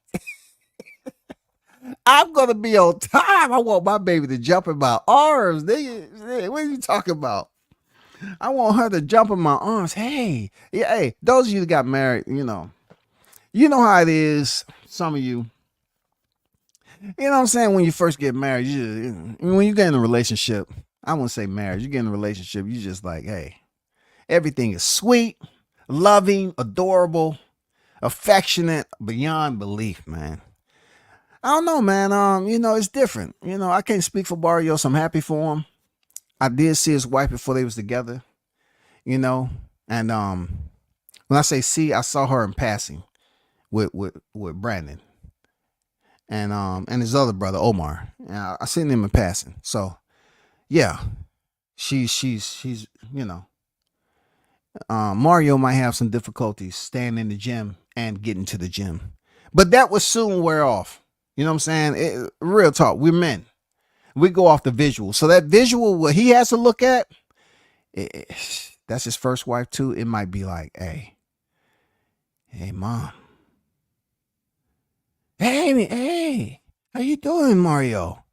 I'm gonna be on time. I want my baby to jump in my arms, nigga. What are you talking about? I want her to jump in my arms. Hey, those of you that got married, you know how it is. Some of you, you know what I'm saying? When you first get married, when you get in a relationship, I wouldn't say marriage. You get in a relationship, you just like, hey, everything is sweet, loving, adorable, affectionate, beyond belief, man. I don't know, man. It's different. I can't speak for Barrios. I'm happy for him. I did see his wife before they was together, and when I say see, I saw her in passing with Brandon and his other brother Omar. I seen him in passing. So yeah, she's Mario might have some difficulties staying in the gym and getting to the gym, but that will soon wear off. You know what I'm saying? Real talk. We're men. We go off the visual. So that visual, what he has to look at, that's his first wife too. It might be like, hey, mom. Hey, how you doing, Mario?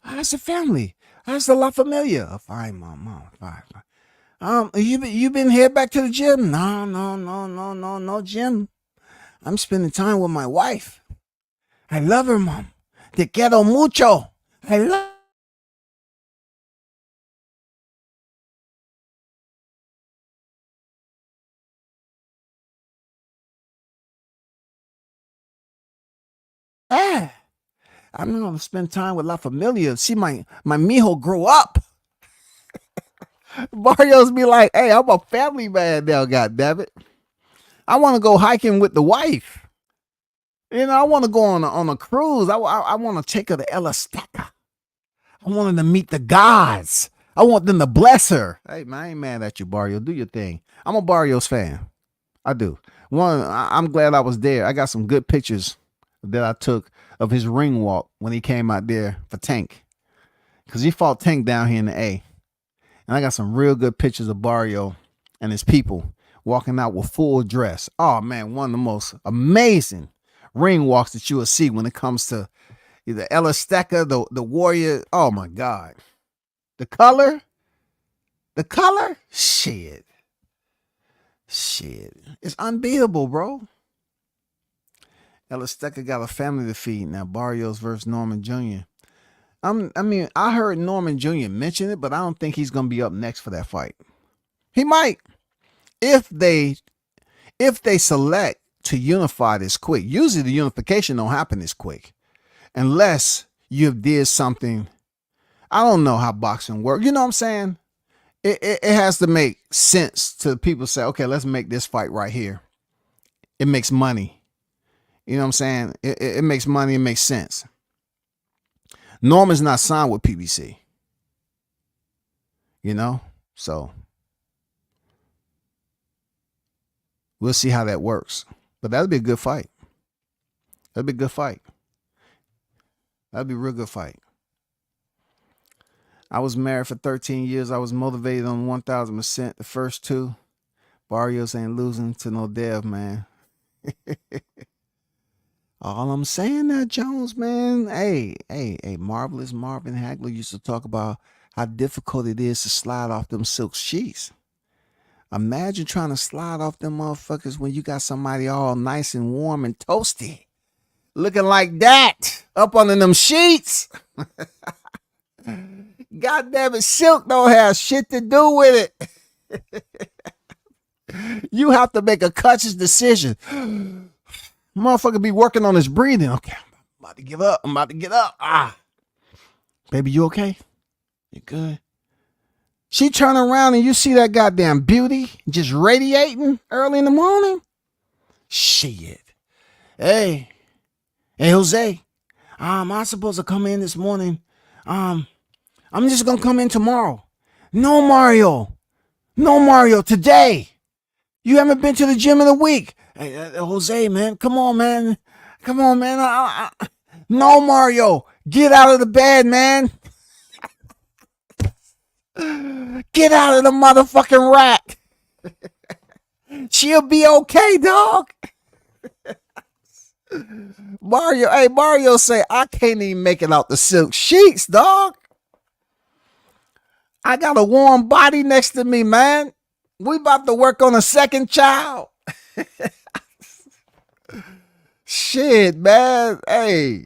How's the family? How's the La Familia? Fine, mom, fine. You been here back to the gym? No, gym. I'm spending time with my wife. I love her, mom. Te quiero mucho. I love. Ah, I'm gonna spend time with La Familia. See my mijo grow up. Barrios be like, hey, I'm a family man now, goddammit. I want to go hiking with the wife. You know, I want to go on a cruise. I want to take her to El Azteca. I want her to meet the gods. I want them to bless her. Hey, man, I ain't mad at you, Barrio. Do your thing. I'm a Barrios fan. I do. I'm glad I was there. I got some good pictures that I took of his ring walk when he came out there for Tank. Because he fought Tank down here in the A. And I got some real good pictures of Barrio and his people walking out with full dress. Oh, man, one of the most amazing ring walks that you will see when it comes to either El Azteca, the Warrior. Oh, my God. The color? Shit. It's unbeatable, bro. El Azteca got a family to feed now. Barrios versus Norman Jr. I heard Norman Jr. mention it, but I don't think he's gonna be up next for that fight. He might, if they select to unify this quick. Usually the unification don't happen this quick, unless you did something. I don't know how boxing works. You know what I'm saying? It has to make sense to people. Say, okay, let's make this fight right here. It makes money. You know what I'm saying? It makes money. It makes sense. Norman's not signed with PBC. You know? So we'll see how that works. But that'll be a good fight. That'll be a good fight. That'll be a real good fight. I was married for 13 years. I was motivated on 1,000%. The first two, Barrios ain't losing to no Dev, man. All I'm saying now, Jones, man. Hey, Marvelous Marvin Hagler used to talk about how difficult it is to slide off them silk sheets. Imagine trying to slide off them motherfuckers when you got somebody all nice and warm and toasty. Looking like that up under them sheets. God damn it, silk don't have shit to do with it. You have to make a conscious decision. Motherfucker be working on his breathing. Okay, I'm about to give up. I'm about to get up. Baby, you okay? You good? She turn around and you see that goddamn beauty just radiating early in the morning. Shit. Hey, Jose. I'm supposed to come in this morning. I'm just gonna come in tomorrow. No, Mario, today. You haven't been to the gym in a week. Hey, Jose, man, come on, man. No, Mario, get out of the bed, man. Get out of the motherfucking rack. She'll be okay, dog. Mario say, I can't even make it out the silk sheets, dog. I got a warm body next to me, man. We about to work on a second child. Shit, man. Hey,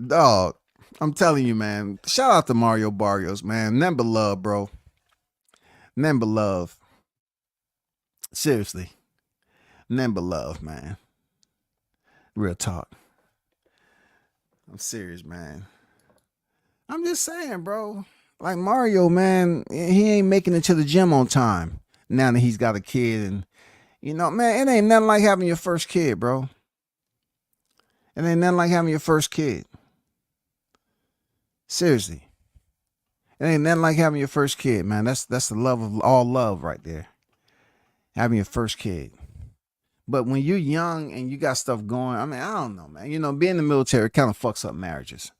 dog. I'm telling you, man. Shout out to Mario Barrios, man. Nothing but love, bro. Nothing but love. Seriously. Nothing but love, man. Real talk. I'm serious, man. I'm just saying, bro. Like Mario, man, he ain't making it to the gym on time now that he's got a kid. And, you know, man, it ain't nothing like having your first kid, bro. It ain't nothing like having your first kid. Seriously. It ain't nothing like having your first kid, man. That's the love of all love right there. Having your first kid. But when you're young and you got stuff going, I mean, I don't know, man. You know, being in the military kind of fucks up marriages.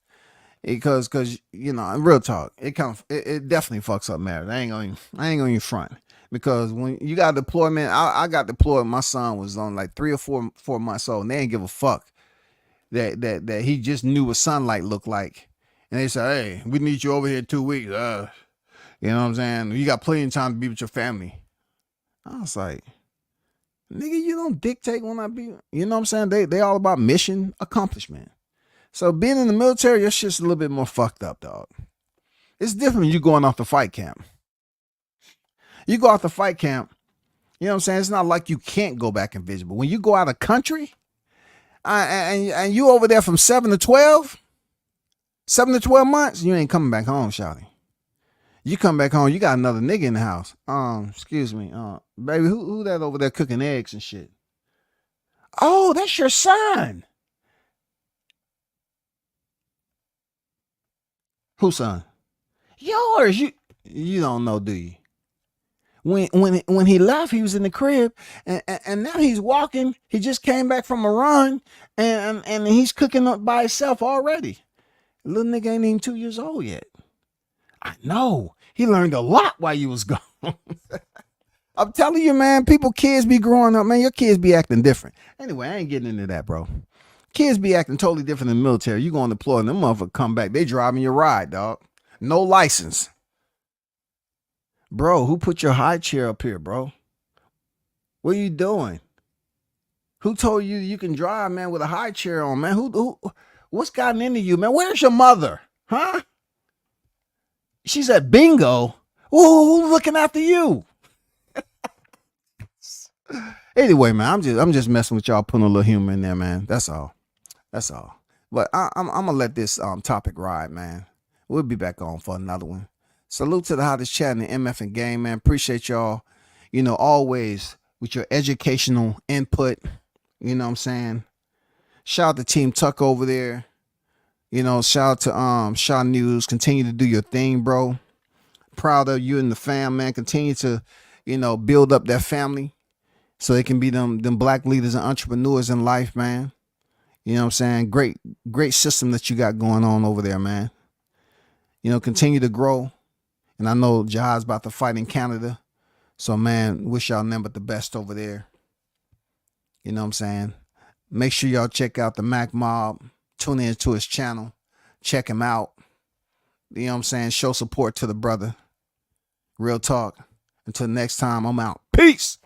Because you know, real talk, it definitely fucks up marriage. I ain't going to front, because when you got deployment, I got deployed. My son was on like 3 or 4 months old, and they didn't give a fuck that he just knew what sunlight looked like, and they said, "Hey, we need you over here 2 weeks." You know what I'm saying? You got plenty of time to be with your family. I was like, nigga, you don't dictate when I be. You know what I'm saying? They all about mission accomplishment. So being in the military, your shit's a little bit more fucked up, dog. It's different when you going off the fight camp. You go off the fight camp, you know what I'm saying? It's not like you can't go back and visit. But when you go out of country, and you over there from 7 to 12 months, you ain't coming back home, shawty. You come back home, you got another nigga in the house. Excuse me, baby, who that over there cooking eggs and shit? Oh, that's your son. Whose son? Yours. You don't know, do you? When he left, he was in the crib, and now he's walking. He just came back from a run, and he's cooking up by himself already. Little nigga ain't even 2 years old yet. I know. He learned a lot while you was gone. I'm telling you, man, kids be growing up, man. Your kids be acting different. Anyway, I ain't getting into that, bro. Kids be acting totally different in the military. You go on deploy and them motherfuckers come back. They driving your ride, dog. No license. Bro, who put your high chair up here, bro? What are you doing? Who told you you can drive, man, with a high chair on, man? What's gotten into you, man? Where's your mother? Huh? She's at bingo. Who's looking after you? Anyway, man, I'm just messing with y'all, putting a little humor in there, man. That's all. But I'm gonna let this topic ride, man. We'll be back on for another one. Salute to the hottest chat in the MF and game, man. Appreciate y'all. Always with your educational input. You know what I'm saying? Shout out to Team Tuck over there. Shout out to Shaw News. Continue to do your thing, bro. Proud of you and the fam, man. Continue to, build up that family so they can be them black leaders and entrepreneurs in life, man. You know what I'm saying? Great system that you got going on over there, man. Continue to grow. And I know Jihad's about to fight in Canada. So, man, wish y'all nothing but the best over there. You know what I'm saying? Make sure y'all check out the Mac Mob. Tune in to his channel. Check him out. You know what I'm saying? Show support to the brother. Real talk. Until next time, I'm out. Peace.